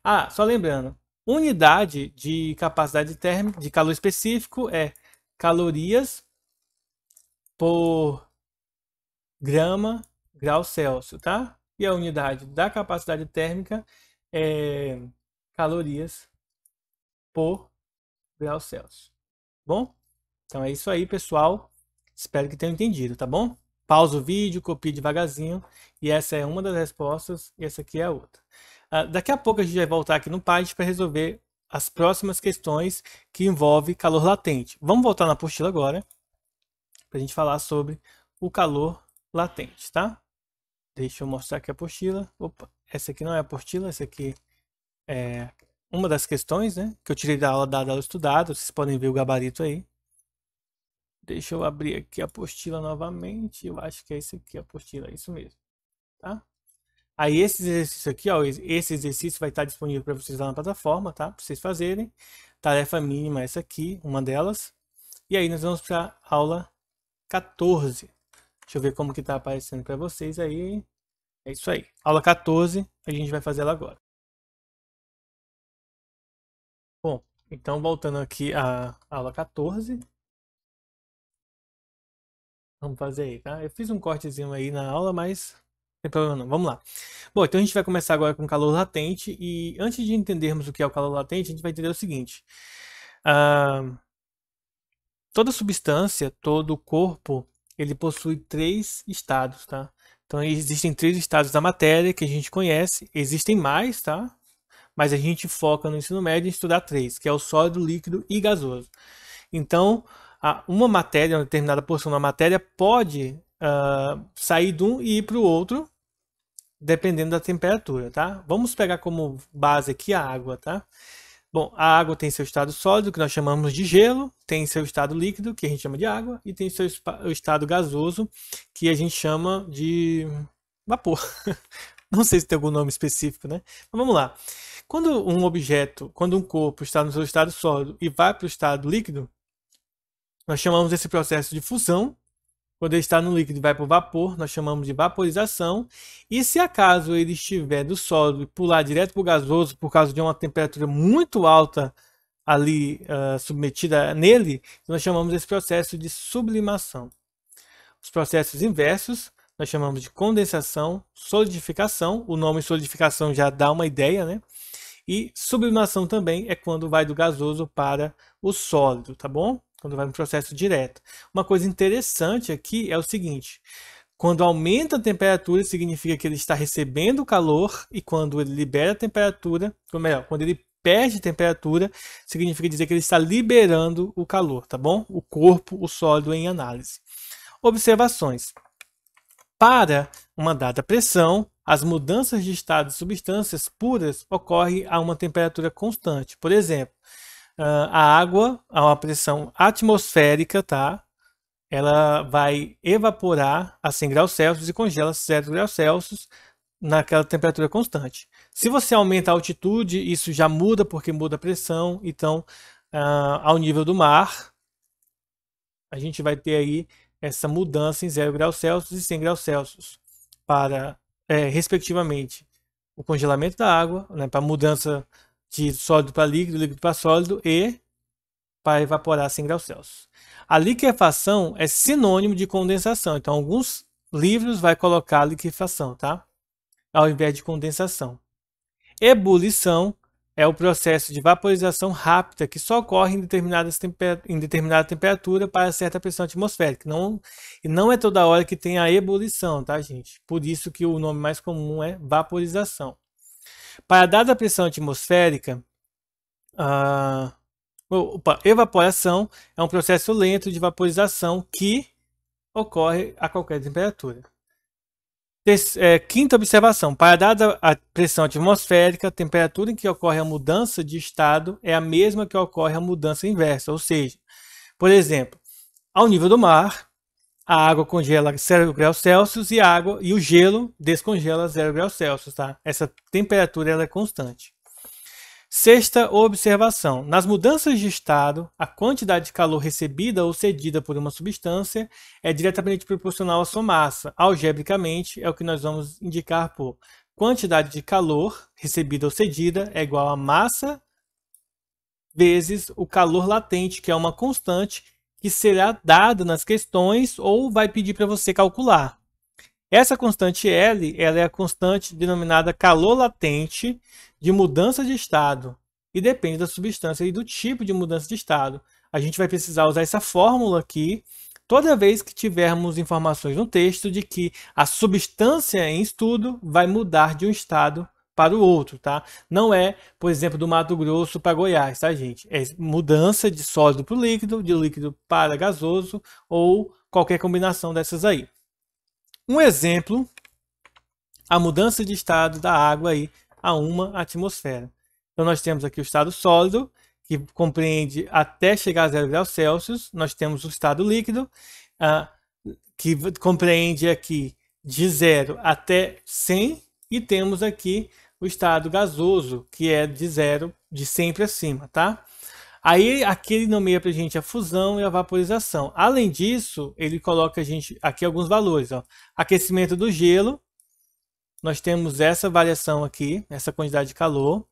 Ah, só lembrando, unidade de capacidade térmica, de calor específico, é calorias por grau Celsius, tá? E a unidade da capacidade térmica é calorias por grau Celsius. Bom? Então é isso aí, pessoal. Espero que tenham entendido, tá bom? Pausa o vídeo, copie devagarzinho. E essa é uma das respostas e essa aqui é a outra. Daqui a pouco a gente vai voltar aqui no PAIT para resolver as próximas questões que envolvem calor latente. Vamos voltar na apostila agora para a gente falar sobre o calor latente, tá? Deixa eu mostrar aqui a apostila. Opa, essa aqui não é a apostila, essa aqui é uma das questões, né? Que eu tirei da aula estudada. Vocês podem ver o gabarito aí. Deixa eu abrir aqui a apostila novamente. Eu acho que é esse aqui a apostila, é isso mesmo, tá? Aí esse exercício aqui, ó, esse exercício vai estar disponível para vocês lá na plataforma, tá? Para vocês fazerem. Tarefa mínima essa aqui, uma delas. E aí nós vamos para a aula 14. Deixa eu ver como que tá aparecendo para vocês aí. É isso aí. Aula 14, a gente vai fazer ela agora. Bom, então voltando aqui à aula 14. Vamos fazer aí, tá? Eu fiz um cortezinho aí na aula, mas não tem problema não. Vamos lá. Bom, então a gente vai começar agora com calor latente. E antes de entendermos o que é o calor latente, a gente vai entender o seguinte. Toda substância, todo corpo, ele possui 3 estados, tá? Então existem 3 estados da matéria que a gente conhece. Existem mais, tá? Mas a gente foca no ensino médio em estudar 3, que é o sólido, líquido e gasoso. Então, uma matéria, uma determinada porção da matéria pode sair de um e ir para o outro, dependendo da temperatura, tá? Vamos pegar como base aqui a água, tá? Bom, a água tem seu estado sólido, que nós chamamos de gelo, tem seu estado líquido, que a gente chama de água, e tem seu estado gasoso, que a gente chama de vapor. Não sei se tem algum nome específico, né? Mas vamos lá. Quando um corpo está no seu estado sólido e vai para o estado líquido, nós chamamos esse processo de fusão. Quando ele está no líquido e vai para o vapor, nós chamamos de vaporização. E se acaso ele estiver do sólido e pular direto para o gasoso por causa de uma temperatura muito alta ali submetida nele, nós chamamos esse processo de sublimação. Os processos inversos nós chamamos de condensação, solidificação. O nome solidificação já dá uma ideia, né? E sublimação também é quando vai do gasoso para o sólido, tá bom? Quando vai no processo direto. Uma coisa interessante aqui é o seguinte: Quando aumenta a temperatura, significa que ele está recebendo calor, e quando ele libera a temperatura, ou melhor, quando ele perde temperatura, significa dizer que ele está liberando o calor, tá bom? O corpo, o sólido em análise. Observações. Para uma dada pressão, as mudanças de estado de substâncias puras ocorrem a uma temperatura constante. Por exemplo, a água a uma pressão atmosférica, tá? Ela vai evaporar a 100 graus Celsius e congela a 0 graus Celsius naquela temperatura constante. Se você aumenta a altitude, isso já muda porque muda a pressão. Então, ao nível do mar, a gente vai ter aí essa mudança em 0 graus Celsius e 100 graus Celsius para, respectivamente, o congelamento da água, né, para a mudança de sólido para líquido, líquido para sólido e para evaporar a 100 graus Celsius. A liquefação é sinônimo de condensação. Então, alguns livros vai colocar liquefação, tá? Ao invés de condensação. Ebulição é o processo de vaporização rápida que só ocorre em determinada temperatura para certa pressão atmosférica. E não é toda hora que tem a ebulição, tá, gente? Por isso que o nome mais comum é vaporização. Para dada pressão atmosférica, evaporação é um processo lento de vaporização que ocorre a qualquer temperatura. Quinta observação. Para dada a pressão atmosférica, a temperatura em que ocorre a mudança de estado é a mesma que ocorre a mudança inversa. Ou seja, por exemplo, ao nível do mar, a água congela a 0 graus Celsius e o gelo descongela a 0 graus Celsius. Tá? Essa temperatura ela é constante. Sexta observação. Nas mudanças de estado, a quantidade de calor recebida ou cedida por uma substância é diretamente proporcional à sua massa. Algebricamente, é o que nós vamos indicar por quantidade de calor recebida ou cedida é igual a massa vezes o calor latente, que é uma constante que será dada nas questões ou vai pedir para você calcular. Essa constante L, ela é a constante denominada calor latente de mudança de estado e depende da substância e do tipo de mudança de estado. A gente vai precisar usar essa fórmula aqui toda vez que tivermos informações no texto de que a substância em estudo vai mudar de um estado para o outro, tá? Não é, por exemplo, do Mato Grosso para Goiás, tá, gente? É mudança de sólido para o líquido, de líquido para gasoso ou qualquer combinação dessas aí. Um exemplo, a mudança de estado da água aí a uma atmosfera. Então, nós temos aqui o estado sólido, que compreende até chegar a 0 graus Celsius. Nós temos o estado líquido, que compreende aqui de 0 até 100. E temos aqui o estado gasoso, que é de 0, de 100 para cima, tá? Aí aqui ele nomeia para a gente a fusão e a vaporização. Além disso, ele coloca a gente aqui alguns valores. Ó. Aquecimento do gelo, nós temos essa variação aqui, essa quantidade de calor.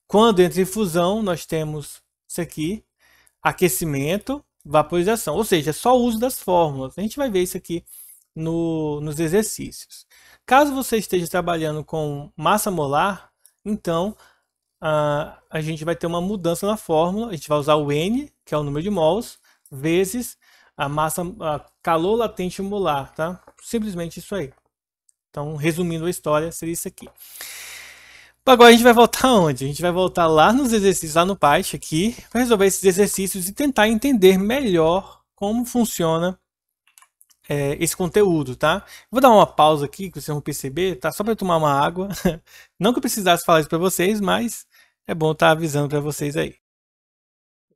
Quando entra em fusão, nós temos isso aqui, aquecimento, vaporização. Ou seja, é só o uso das fórmulas. A gente vai ver isso aqui nos exercícios. Caso você esteja trabalhando com massa molar, então a gente vai ter uma mudança na fórmula. A gente vai usar o N, que é o número de mols, vezes a calor latente molar, tá? Simplesmente isso aí. Então, resumindo a história, seria isso aqui. Agora a gente vai voltar aonde? A gente vai voltar lá nos exercícios, lá no PAIT aqui, para resolver esses exercícios e tentar entender melhor como funciona esse conteúdo, tá? Vou dar uma pausa aqui, que vocês vão perceber, tá? Só para tomar uma água. Não que eu precisasse falar isso para vocês, mas é bom estar avisando para vocês aí.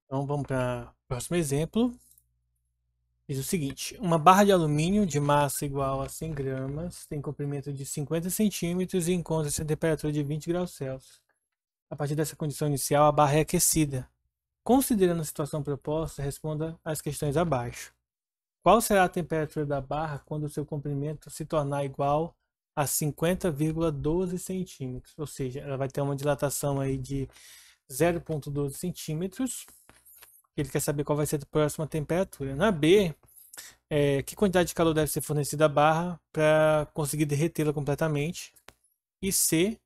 Então vamos para o próximo exemplo. Diz o seguinte: uma barra de alumínio de massa igual a 100 gramas tem comprimento de 50 centímetros e encontra-se a temperatura de 20 graus Celsius. A partir dessa condição inicial, a barra é aquecida. Considerando a situação proposta, responda às questões abaixo. Qual será a temperatura da barra quando o seu comprimento se tornar igual a 50,12 centímetros? Ou seja, ela vai ter uma dilatação aí de 0,12 centímetros. Ele quer saber qual vai ser a próxima temperatura. Na B, que quantidade de calor deve ser fornecida à barra para conseguir derretê-la completamente. E C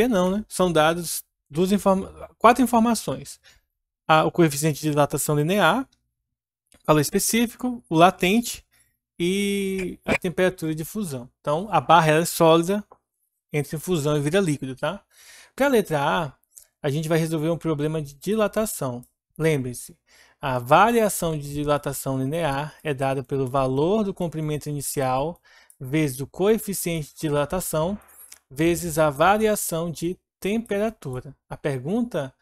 não, né? São dados 4 informações. O coeficiente de dilatação linear, calor específico, o latente e a temperatura de fusão. Então, a barra ela é sólida entre fusão e vira líquido, tá? Para a letra a gente vai resolver um problema de dilatação. Lembre-se, a variação de dilatação linear é dada pelo valor do comprimento inicial vezes o coeficiente de dilatação vezes a variação de temperatura. A pergunta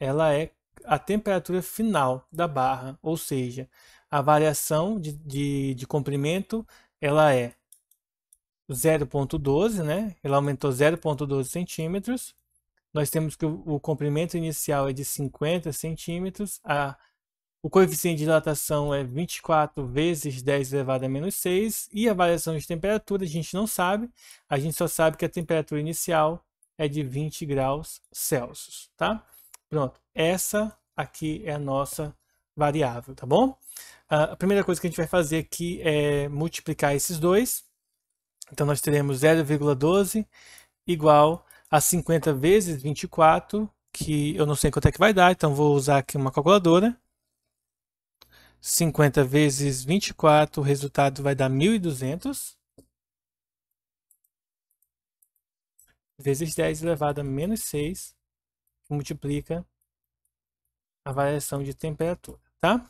ela é a temperatura final da barra, ou seja, a variação de comprimento ela é 0,12, né? Ela aumentou 0,12 centímetros. Nós temos que o comprimento inicial é de 50 centímetros. O coeficiente de dilatação é 24 vezes 10 elevado a menos 6. E a variação de temperatura a gente não sabe. A gente só sabe que a temperatura inicial é de 20 graus Celsius, tá? Pronto. Essa aqui é a nossa variável, tá bom? A primeira coisa que a gente vai fazer aqui é multiplicar esses dois. Então, nós teremos 0,12 igual a 50 vezes 24, que eu não sei quanto é que vai dar, então vou usar aqui uma calculadora. 50 vezes 24, o resultado vai dar 1.200. Vezes 10 elevado a menos 6, que multiplica a variação de temperatura, tá?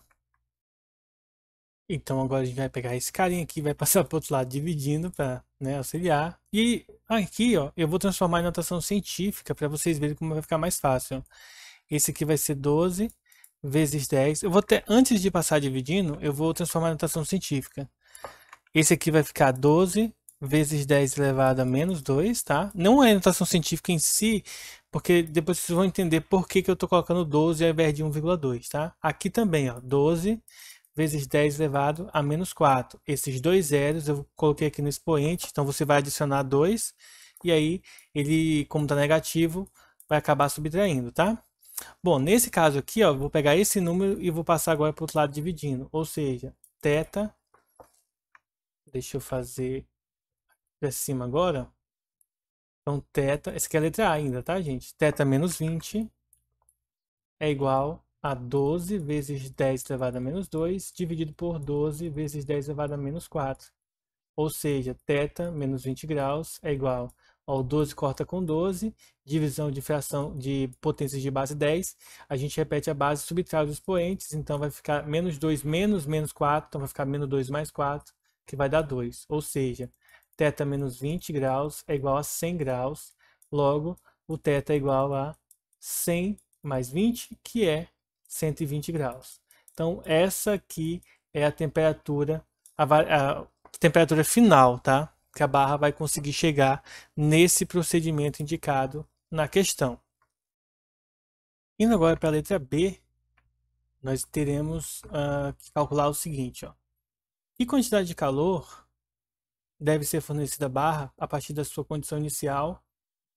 Então agora a gente vai pegar esse carinha aqui, vai passar para o outro lado dividindo para, né, auxiliar. E aqui, ó, eu vou transformar em notação científica para vocês verem como vai ficar mais fácil. Esse aqui vai ser 12 vezes 10. Eu vou ter, antes de passar dividindo, eu vou transformar em notação científica. Esse aqui vai ficar 12 vezes 10 elevado a menos 2, tá? Não é notação científica em si, porque depois vocês vão entender por que eu estou colocando 12 ao invés de 1,2, tá? Aqui também, ó, 12 vezes 10 elevado a menos 4. Esses dois zeros eu coloquei aqui no expoente, então você vai adicionar 2, e aí ele, como está negativo, vai acabar subtraindo, tá? Bom, nesse caso aqui, ó, eu vou pegar esse número e vou passar agora para o outro lado dividindo, ou seja, θ, deixa eu fazer para cima agora, então θ, essa aqui é a letra A ainda, tá, gente? θ menos 20 é igual a 12 vezes 10 elevado a menos 2, dividido por 12 vezes 10 elevado a menos 4. Ou seja, θ menos 20 graus é igual ao 12 corta com 12, divisão de fração de potências de base 10. A gente repete a base, subtrai os expoentes, então vai ficar menos 2 menos menos 4, então vai ficar menos 2 mais 4, que vai dar 2. Ou seja, θ menos 20 graus é igual a 100 graus, logo o θ é igual a 100 mais 20, que é 120 graus. Então, essa aqui é a temperatura, a temperatura final, tá? Que a barra vai conseguir chegar nesse procedimento indicado na questão. Indo agora para a letra B, nós teremos que calcular o seguinte, ó. Que quantidade de calor deve ser fornecida à barra a partir da sua condição inicial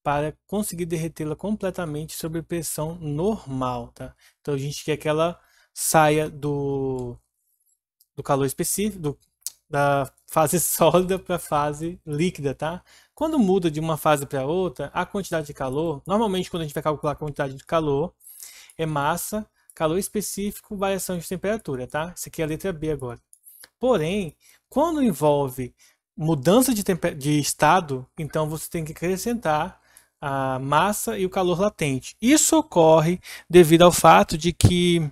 para conseguir derretê-la completamente sob pressão normal, tá? Então a gente quer que ela saia do calor específico, da fase sólida para a fase líquida, tá? Quando muda de uma fase para outra, a quantidade de calor, normalmente quando a gente vai calcular a quantidade de calor, é massa, calor específico, variação de temperatura, tá? Isso aqui é a letra B agora. Porém, quando envolve mudança de estado, então você tem que acrescentar a massa e o calor latente. Isso ocorre devido ao fato de que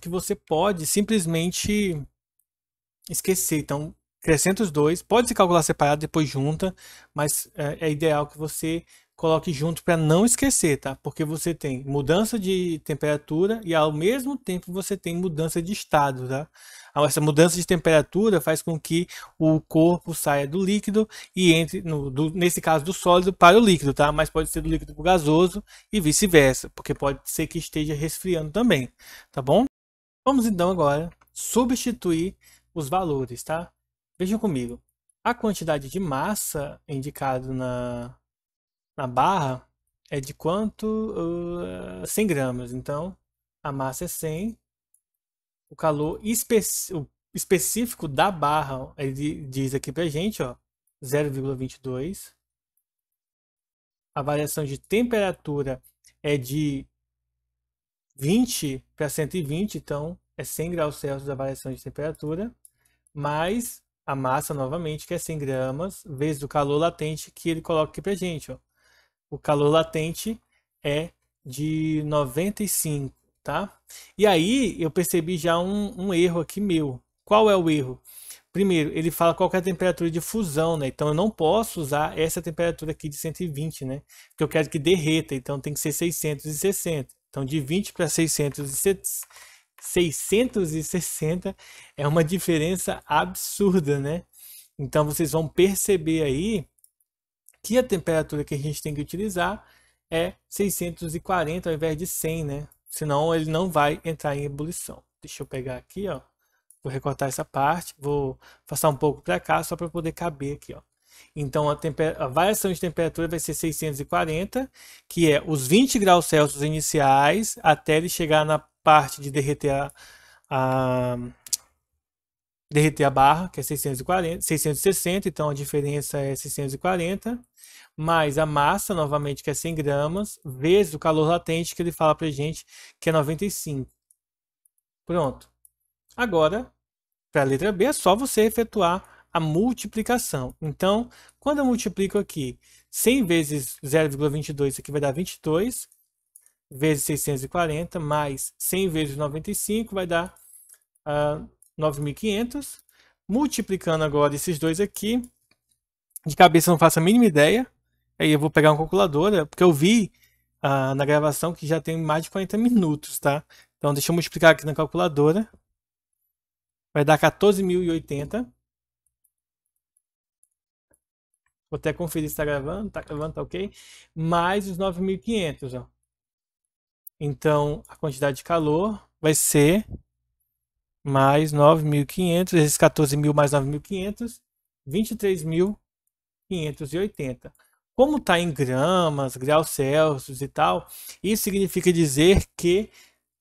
você pode simplesmente esquecer. Então, acrescenta os dois, pode se calcular separado, depois junta, mas é ideal que você coloque junto para não esquecer, tá? Porque você tem mudança de temperatura e ao mesmo tempo você tem mudança de estado, tá? Essa mudança de temperatura faz com que o corpo saia do líquido e entre, nesse caso, do sólido para o líquido, tá? Mas pode ser do líquido para o gasoso e vice-versa, porque pode ser que esteja resfriando também, tá bom? Vamos então agora substituir os valores, tá? Vejam comigo. A quantidade de massa indicado na barra é de quanto? 100 gramas. Então, a massa é 100. O calor específico da barra, ele diz aqui pra gente, ó, 0,22. A variação de temperatura é de 20 para 120, então é 100 graus Celsius a variação de temperatura, mais a massa novamente, que é 100 gramas, vezes o calor latente que ele coloca aqui pra gente, ó. O calor latente é de 95, tá? E aí eu percebi já um erro aqui meu. Qual é o erro? Primeiro, ele fala qual que é a temperatura de fusão, né? Então eu não posso usar essa temperatura aqui de 120, né? Porque eu quero que derreta, então tem que ser 660. Então de 20 para 660 é uma diferença absurda, né? Então vocês vão perceber aí que a temperatura que a gente tem que utilizar é 640 ao invés de 100, né? Senão ele não vai entrar em ebulição. Deixa eu pegar aqui, ó. Vou recortar essa parte, vou passar um pouco para cá só para poder caber aqui, ó. Então a variação de temperatura vai ser 640, que é os 20 graus Celsius iniciais até ele chegar na parte de derreter derreter a barra, que é 660, então a diferença é 640, mais a massa, novamente, que é 100 gramas, vezes o calor latente, que ele fala pra gente, que é 95. Pronto. Agora, para a letra B, é só você efetuar a multiplicação. Então, quando eu multiplico aqui 100 vezes 0,22, isso aqui vai dar 22, vezes 640, mais 100 vezes 95, vai dar 9.500. Multiplicando agora esses dois aqui, de cabeça eu não faço a mínima ideia. Aí eu vou pegar uma calculadora, porque eu vi na gravação que já tem mais de 40 minutos, tá? Então deixa eu multiplicar aqui na calculadora. Vai dar 14.080. Vou até conferir se está gravando, tá ok. Mais os 9.500, ó. Então a quantidade de calor vai ser mais 9.500, esses 14.000 mais 9.500, 23.580. Como está em gramas, graus Celsius e tal, isso significa dizer que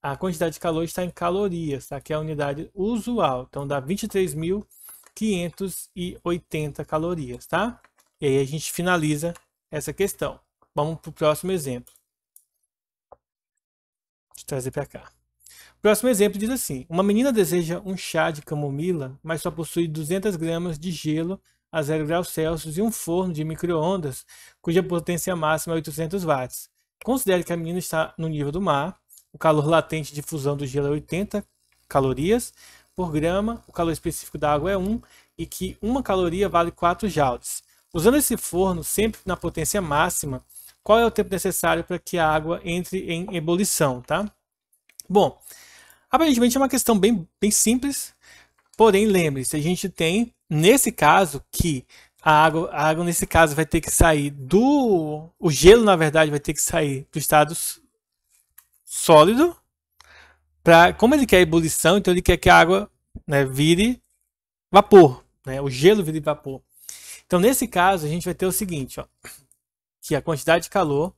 a quantidade de calor está em calorias, tá? Que é a unidade usual. Então dá 23.580 calorias, tá? E aí a gente finaliza essa questão. Vamos para o próximo exemplo. Deixa eu trazer para cá. Próximo exemplo diz assim: uma menina deseja um chá de camomila, mas só possui 200 gramas de gelo a 0 graus Celsius e um forno de micro-ondas cuja potência máxima é 800 watts. Considere que a menina está no nível do mar, o calor latente de fusão do gelo é 80 calorias por grama, o calor específico da água é 1 e que uma caloria vale 4 joules. Usando esse forno sempre na potência máxima, qual é o tempo necessário para que a água entre em ebulição, tá? Bom, aparentemente é uma questão bem simples, porém lembre-se, a gente tem, nesse caso, que a água nesse caso vai ter que sair o gelo, na verdade, vai ter que sair do estado sólido, como ele quer ebulição, então ele quer que a água, né, vire vapor, né, o gelo vire vapor. Então nesse caso a gente vai ter o seguinte, ó, que a quantidade de calor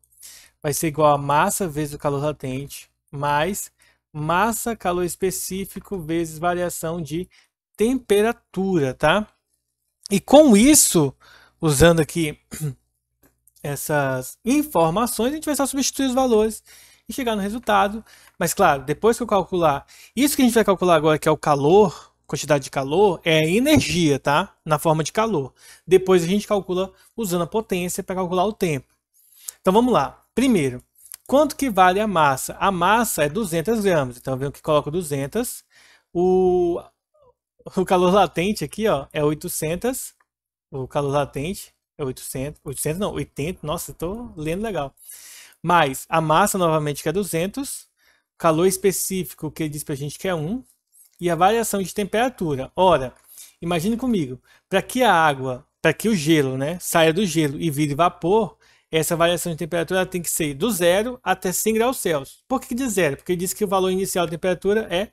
vai ser igual a massa vezes o calor latente, mais massa, calor específico, vezes variação de temperatura, tá? E com isso, usando aqui essas informações, a gente vai só substituir os valores e chegar no resultado. Mas claro, depois que eu calcular, isso que a gente vai calcular agora, que é o calor, quantidade de calor, é energia, tá? Na forma de calor. Depois a gente calcula usando a potência para calcular o tempo. Então vamos lá. Primeiro, quanto que vale a massa? A massa é 200 gramas. Então eu que coloco 200. O calor latente aqui, ó, é 800. O calor latente é 800. 800 não, 80. Nossa, estou lendo legal. Mais a massa novamente que é 200. Calor específico que ele diz pra gente que é 1. E a variação de temperatura. Ora, imagine comigo. Para que a água, para que o gelo, né, saia do gelo e vire vapor, essa variação de temperatura tem que ser do 0 até 100 graus Celsius. Por que de 0? Porque ele diz que o valor inicial da temperatura é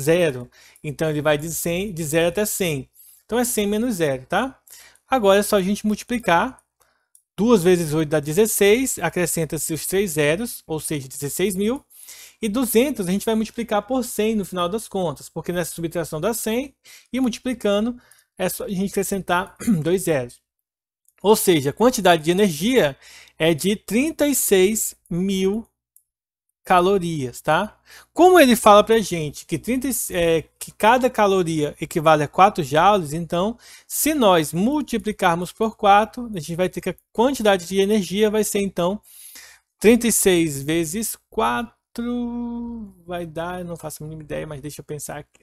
0. Então ele vai de 0 até 100. Então é 100 menos 0, tá? Agora é só a gente multiplicar. 2 vezes 8 dá 16. Acrescenta-se os 3 zeros, ou seja, 16.000. E 200 a gente vai multiplicar por 100 no final das contas. Porque nessa subtração dá 100. E multiplicando é só a gente acrescentar 2 zeros. Ou seja, a quantidade de energia é de 36.000 calorias, tá? Como ele fala pra gente que, que cada caloria equivale a 4 joules, então, se nós multiplicarmos por 4, a gente vai ter que a quantidade de energia vai ser, então, 36 vezes 4 vai dar, não faço a mínima ideia, mas deixa eu pensar aqui.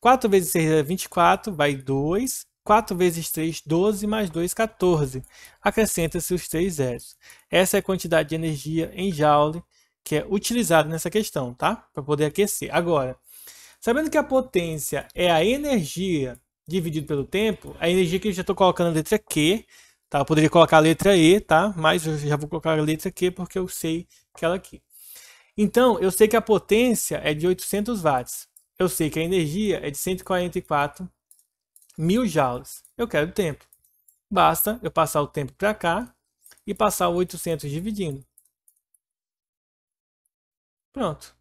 4 vezes 6 é 24, vai 2. 4 vezes 3, 12, mais 2, 14. Acrescenta-se os 3 zeros. Essa é a quantidade de energia em joule que é utilizada nessa questão, tá? Para poder aquecer. Agora, sabendo que a potência é a energia dividido pelo tempo, a energia que eu já estou colocando a letra Q, tá? Eu poderia colocar a letra E, tá? Mas eu já vou colocar a letra Q porque eu sei que ela aqui. Então, eu sei que a potência é de 800 watts. Eu sei que a energia é de 144 mil joules. Eu quero tempo. Basta eu passar o tempo para cá e passar o 800 dividindo. Pronto.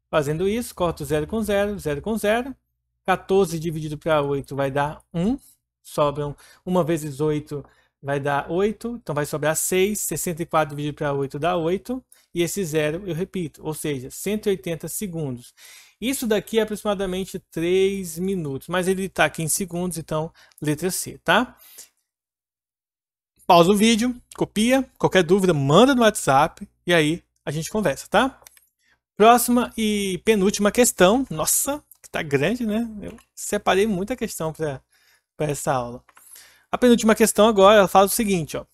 Fazendo isso, corto 0 com 0, 0 com 0. 14 dividido para 8 vai dar 1. Sobram 1 vezes 8 vai dar 8. Então vai sobrar 6. 64 dividido para 8 dá 8. E esse 0 eu repito, ou seja, 180 segundos. Isso daqui é aproximadamente 3 minutos, mas ele está aqui em segundos, então letra C, tá? Pausa o vídeo, copia, qualquer dúvida manda no WhatsApp e aí a gente conversa, tá? Próxima e penúltima questão. Nossa, que tá grande, né? Eu separei muita questão para essa aula. A penúltima questão agora, ela fala o seguinte, ó.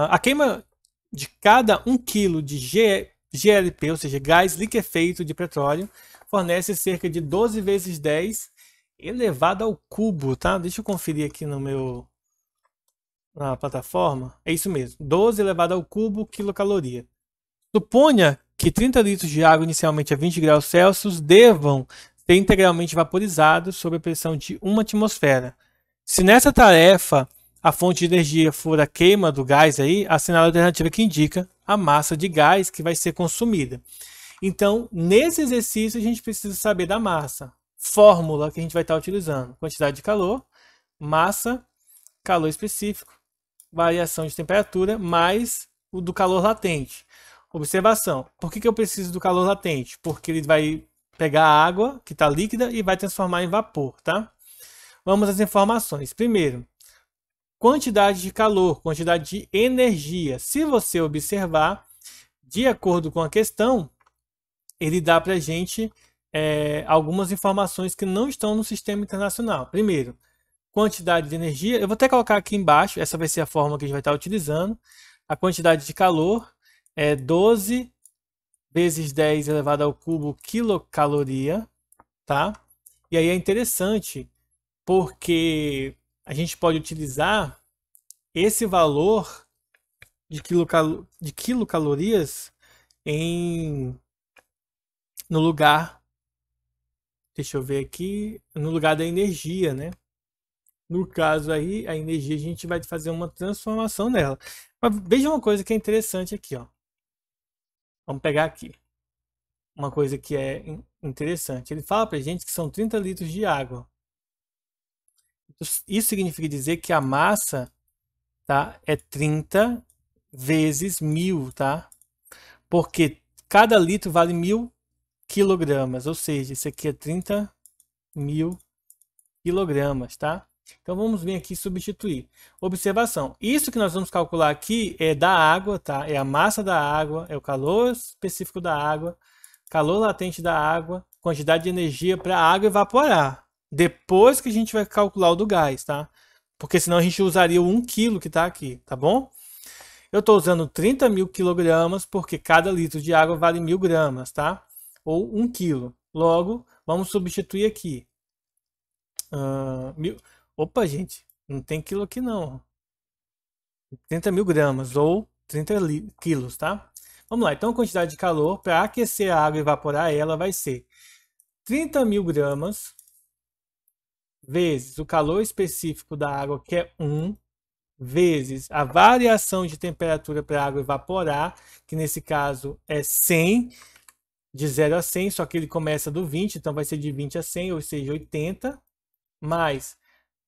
A queima de cada 1 kg de GLP, ou seja, gás liquefeito de petróleo, fornece cerca de 12 vezes 10 elevado ao cubo, tá? Deixa eu conferir aqui na plataforma. É isso mesmo, 12 elevado ao cubo quilocaloria. Suponha que 30 litros de água inicialmente a 20 graus Celsius devam ser integralmente vaporizados sob a pressão de 1 atmosfera. Se nessa tarefa a fonte de energia for a queima do gás aí, assinale a alternativa que indica a massa de gás que vai ser consumida. Então, nesse exercício a gente precisa saber da massa. Fórmula que a gente vai estar utilizando. Quantidade de calor, massa, calor específico, variação de temperatura, mais o do calor latente. Observação. Por que eu preciso do calor latente? Porque ele vai pegar a água que está líquida e vai transformar em vapor, tá? Vamos às informações. Primeiro, quantidade de calor, quantidade de energia. Se você observar, de acordo com a questão, ele dá para a gente algumas informações que não estão no sistema internacional. Primeiro, quantidade de energia. Eu vou até colocar aqui embaixo, essa vai ser a fórmula que a gente vai estar utilizando. A quantidade de calor é 12 vezes 10 elevado ao cubo quilocaloria, tá? E aí é interessante porque a gente pode utilizar esse valor de quilocalorias no lugar, deixa eu ver aqui, no lugar da energia, né? No caso aí, a energia a gente vai fazer uma transformação nela. Mas veja uma coisa que é interessante aqui, ó. Vamos pegar aqui. Uma coisa que é interessante. Ele fala pra gente que são 30 litros de água. Isso significa dizer que a massa, tá, é 30 vezes 1000, tá? Porque cada litro vale 1000 quilogramas. Ou seja, isso aqui é 30.000 quilogramas, tá? Então vamos vir aqui substituir. Observação, isso que nós vamos calcular aqui é da água, tá? É a massa da água, é o calor específico da água, calor latente da água, quantidade de energia para a água evaporar. Depois que a gente vai calcular o do gás, tá? Porque senão a gente usaria o 1 kg que está aqui, tá bom? Eu estou usando 30.000 quilogramas porque cada litro de água vale 1000 gramas, tá? Ou 1 kg. Logo, vamos substituir aqui. Opa, gente, não tem quilo aqui não. 30.000 gramas ou 30 quilos, tá? Vamos lá, então a quantidade de calor para aquecer a água e evaporar ela vai ser 30.000 gramas vezes o calor específico da água, que é 1, vezes a variação de temperatura para a água evaporar, que nesse caso é 100, de 0 a 100, só que ele começa do 20, então vai ser de 20 a 100, ou seja, 80, mais,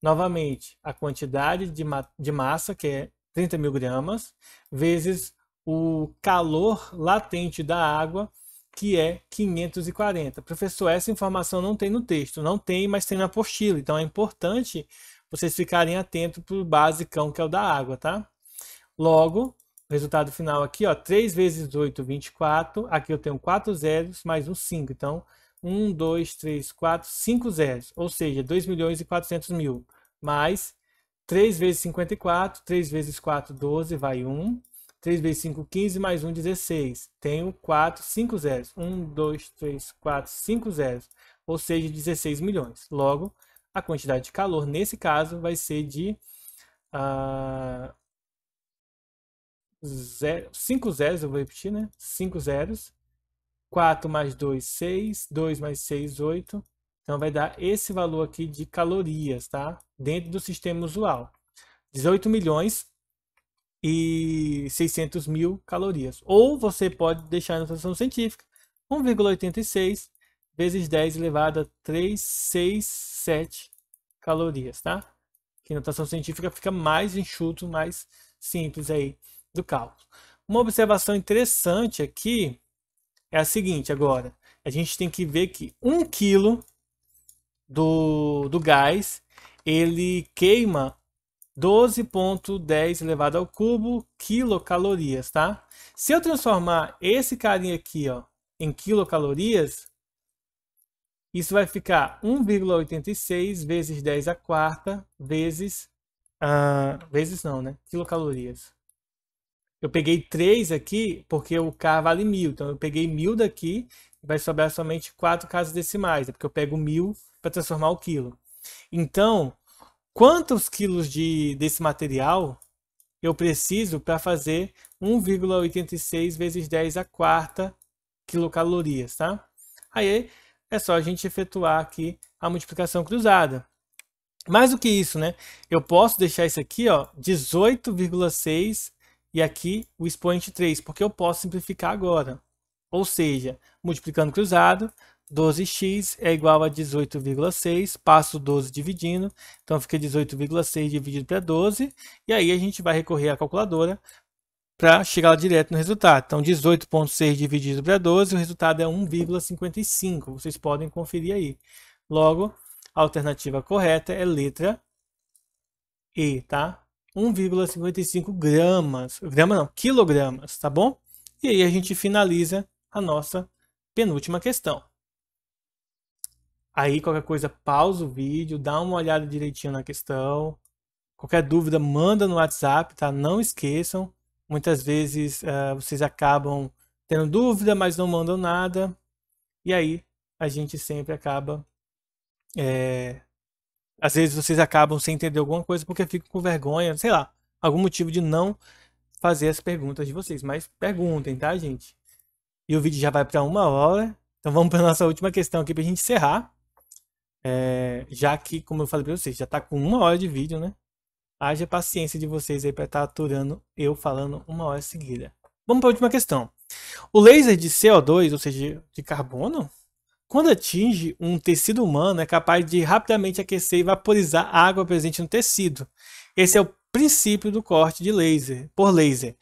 novamente, a quantidade de massa, que é 30.000 gramas, vezes o calor latente da água, que é 540. Professor, essa informação não tem no texto. Não tem, mas tem na apostila. Então é importante vocês ficarem atentos para o basicão, que é o da água, tá? Logo, o resultado final aqui, ó, 3 vezes 8, 24. Aqui eu tenho 4 zeros mais um 5. Então, 1, 2, 3, 4, 5 zeros. Ou seja, 2.400.000. Mais 3 vezes 54, 3 vezes 4, 12, vai 1. 3 vezes 5, 15, mais 1, 16. Tenho 4, 5 zeros. 1, 2, 3, 4, 5 zeros. Ou seja, 16 milhões. Logo, a quantidade de calor, nesse caso, vai ser de 5 zeros, eu vou repetir, né? 5 zeros. 4 mais 2, 6. 2 mais 6, 8. Então, vai dar esse valor aqui de calorias, tá? Dentro do sistema usual. 18 milhões e 600 mil calorias. Ou você pode deixar a notação científica 1,86 vezes 10 elevado a 367 calorias, tá? Que a notação científica fica mais enxuto, mais simples aí do cálculo. Uma observação interessante aqui é a seguinte agora. A gente tem que ver que 1 quilo do gás, ele queima 12,10 elevado ao cubo quilocalorias, tá? Se eu transformar esse carinha aqui, ó, em quilocalorias, isso vai ficar 1,86 vezes 10 a quarta vezes não, né? Quilocalorias. Eu peguei 3 aqui porque o K vale 1.000. Então eu peguei 1.000 daqui e vai sobrar somente 4 casas decimais. É porque eu pego 1.000 para transformar o quilo. Então, quantos quilos desse material eu preciso para fazer 1,86 vezes 10 a quarta quilocalorias, tá? Aí é só a gente efetuar aqui a multiplicação cruzada. Mais do que isso, né? Eu posso deixar isso aqui, ó, 18,6 e aqui o expoente 3, porque eu posso simplificar agora. Ou seja, multiplicando cruzado, 12x é igual a 18,6, passo 12 dividindo, então fica 18,6 dividido para 12, e aí a gente vai recorrer à calculadora para chegar direto no resultado. Então 18,6 dividido para 12, o resultado é 1,55, vocês podem conferir aí. Logo, a alternativa correta é letra E, tá? 1,55 gramas, quilogramas, tá bom? E aí a gente finaliza a nossa penúltima questão. Aí qualquer coisa pausa o vídeo, dá uma olhada direitinho na questão. Qualquer dúvida manda no WhatsApp, tá? Não esqueçam. Muitas vezes vocês acabam tendo dúvida, mas não mandam nada. E aí a gente sempre acaba às vezes vocês acabam sem entender alguma coisa porque ficam com vergonha, sei lá, algum motivo de não fazer as perguntas de vocês. Mas perguntem, tá, gente? E o vídeo já vai para 1 hora. Então vamos para nossa última questão aqui para a gente encerrar. Já que, como eu falei para vocês, já está com 1 hora de vídeo, né? Haja paciência de vocês aí para estar aturando eu falando 1 hora seguida. Vamos para a última questão. O laser de CO2, ou seja, de carbono, quando atinge um tecido humano, é capaz de rapidamente aquecer e vaporizar a água presente no tecido. Esse é o princípio do corte de laser, por laser.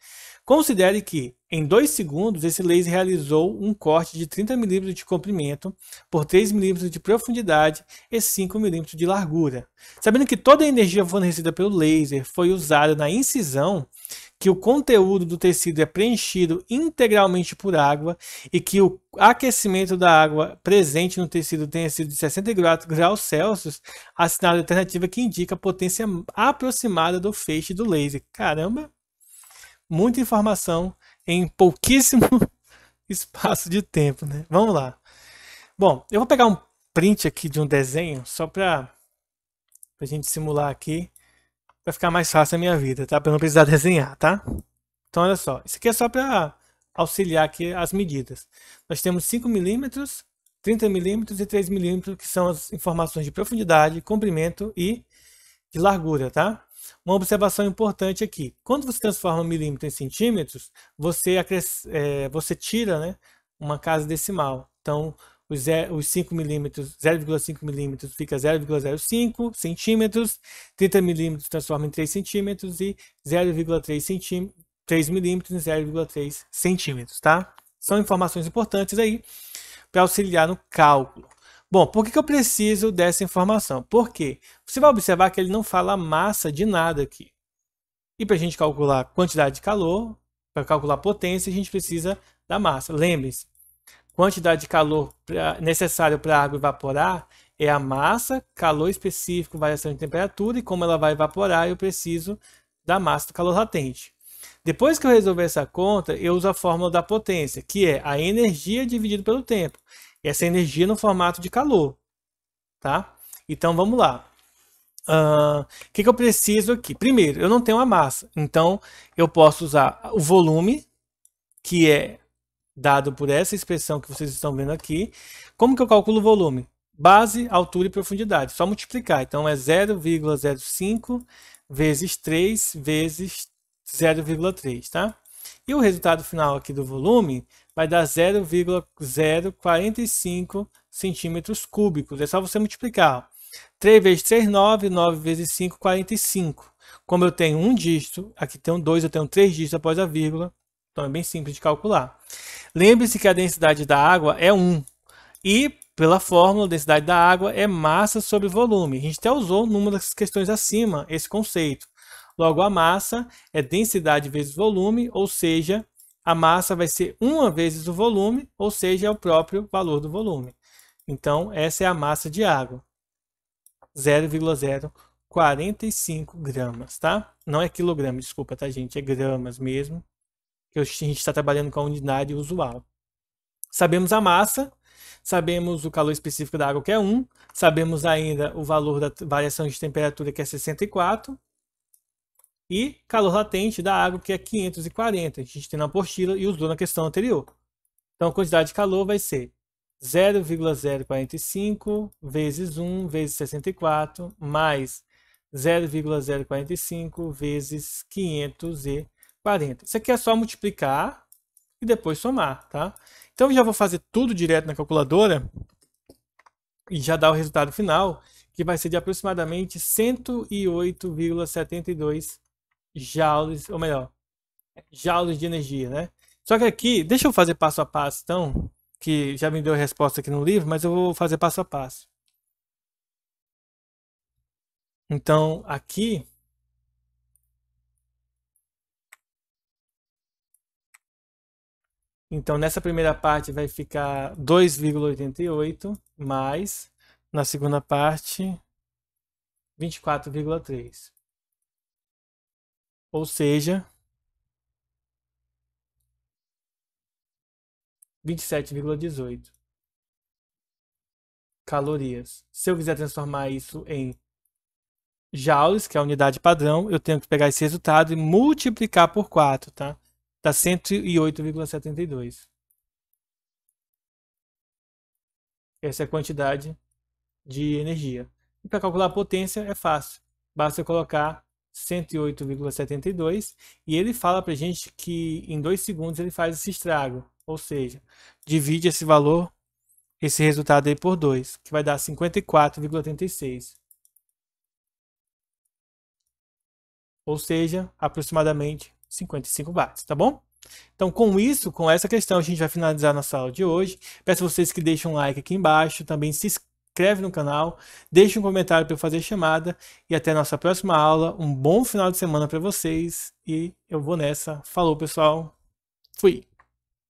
Considere que, em 2 segundos, esse laser realizou um corte de 30 mm de comprimento por 3 mm de profundidade e 5 mm de largura. Sabendo que toda a energia fornecida pelo laser foi usada na incisão, que o conteúdo do tecido é preenchido integralmente por água e que o aquecimento da água presente no tecido tenha sido de 64 graus Celsius, assinale a alternativa que indica a potência aproximada do feixe do laser. Caramba! Muita informação em pouquíssimo espaço de tempo, né? Vamos lá. Bom, eu vou pegar um print aqui de um desenho só para a gente simular aqui, para ficar mais fácil a minha vida, tá? Para não precisar desenhar, tá? Então, olha só. Isso aqui é só para auxiliar aqui as medidas. Nós temos 5 milímetros, 30 milímetros e 3 milímetros, que são as informações de profundidade, comprimento e de largura, tá? Uma observação importante aqui. Quando você transforma milímetro em centímetros, você tira, né, uma casa decimal. Então, os 5 milímetros, 0,5 milímetros fica 0,05 centímetros, 30 milímetros transforma em 3 centímetros e 0,3 3 milímetros em 0,3 centímetros, tá? São informações importantes aí para auxiliar no cálculo. Bom, por que eu preciso dessa informação? Porque você vai observar que ele não fala massa de nada aqui. E para a gente calcular a quantidade de calor, para calcular a potência, a gente precisa da massa. Lembre-se, quantidade de calor necessário para a água evaporar é a massa, calor específico, variação de temperatura, e como ela vai evaporar, eu preciso da massa do calor latente. Depois que eu resolver essa conta, eu uso a fórmula da potência, que é a energia dividido pelo tempo. Essa energia no formato de calor, tá? Então vamos lá. O que eu preciso aqui? Primeiro, eu não tenho a massa, então eu posso usar o volume, que é dado por essa expressão que vocês estão vendo aqui. Como que eu calculo o volume? Base, altura e profundidade. Só multiplicar. Então é 0,05 vezes 3 vezes 0,3, tá? E o resultado final aqui do volume vai dar 0,045 centímetros cúbicos. É só você multiplicar. 3 vezes 3, 9. 9 vezes 5, 45. Como eu tenho um dígito, aqui tem um 2, eu tenho 3 dígitos após a vírgula. Então é bem simples de calcular. Lembre-se que a densidade da água é 1. E, pela fórmula, a densidade da água é massa sobre volume. A gente até usou numa das questões acima esse conceito. Logo, a massa é densidade vezes volume, ou seja, a massa vai ser 1 vezes o volume, ou seja, é o próprio valor do volume. Então, essa é a massa de água. 0,045 gramas, tá? Não é quilograma, desculpa, tá, gente? É gramas mesmo. Que a gente está trabalhando com a unidade usual. Sabemos a massa, sabemos o calor específico da água, que é 1, sabemos ainda o valor da variação de temperatura, que é 64, e calor latente da água, que é 540. A gente tem na apostila e usou na questão anterior. Então, a quantidade de calor vai ser 0,045 vezes 1 vezes 64, mais 0,045 vezes 540. Isso aqui é só multiplicar e depois somar, tá? Então eu já vou fazer tudo direto na calculadora e já dar o resultado final, que vai ser de aproximadamente 108,72 joules, ou melhor, joules de energia, né? Só que aqui, deixa eu fazer passo a passo, então, que já me deu a resposta aqui no livro, mas eu vou fazer passo a passo. Então, aqui, então nessa primeira parte vai ficar 2,88 mais, na segunda parte, 24,3. Ou seja, 27,18 calorias. Se eu quiser transformar isso em joules, que é a unidade padrão, eu tenho que pegar esse resultado e multiplicar por 4, tá? Dá 108,72. Essa é a quantidade de energia. E para calcular a potência é fácil. Basta eu colocar 108,72 e ele fala para a gente que em 2 segundos ele faz esse estrago. Ou seja, divide esse valor, esse resultado aí por 2, que vai dar 54,86. Ou seja, aproximadamente 55 watts, tá bom? Então, com isso, com essa questão, a gente vai finalizar nossa aula de hoje. Peço a vocês que deixem um like aqui embaixo, também se inscreve no canal, deixe um comentário para eu fazer chamada e até a nossa próxima aula. Um bom final de semana para vocês e eu vou nessa. Falou, pessoal. Fui!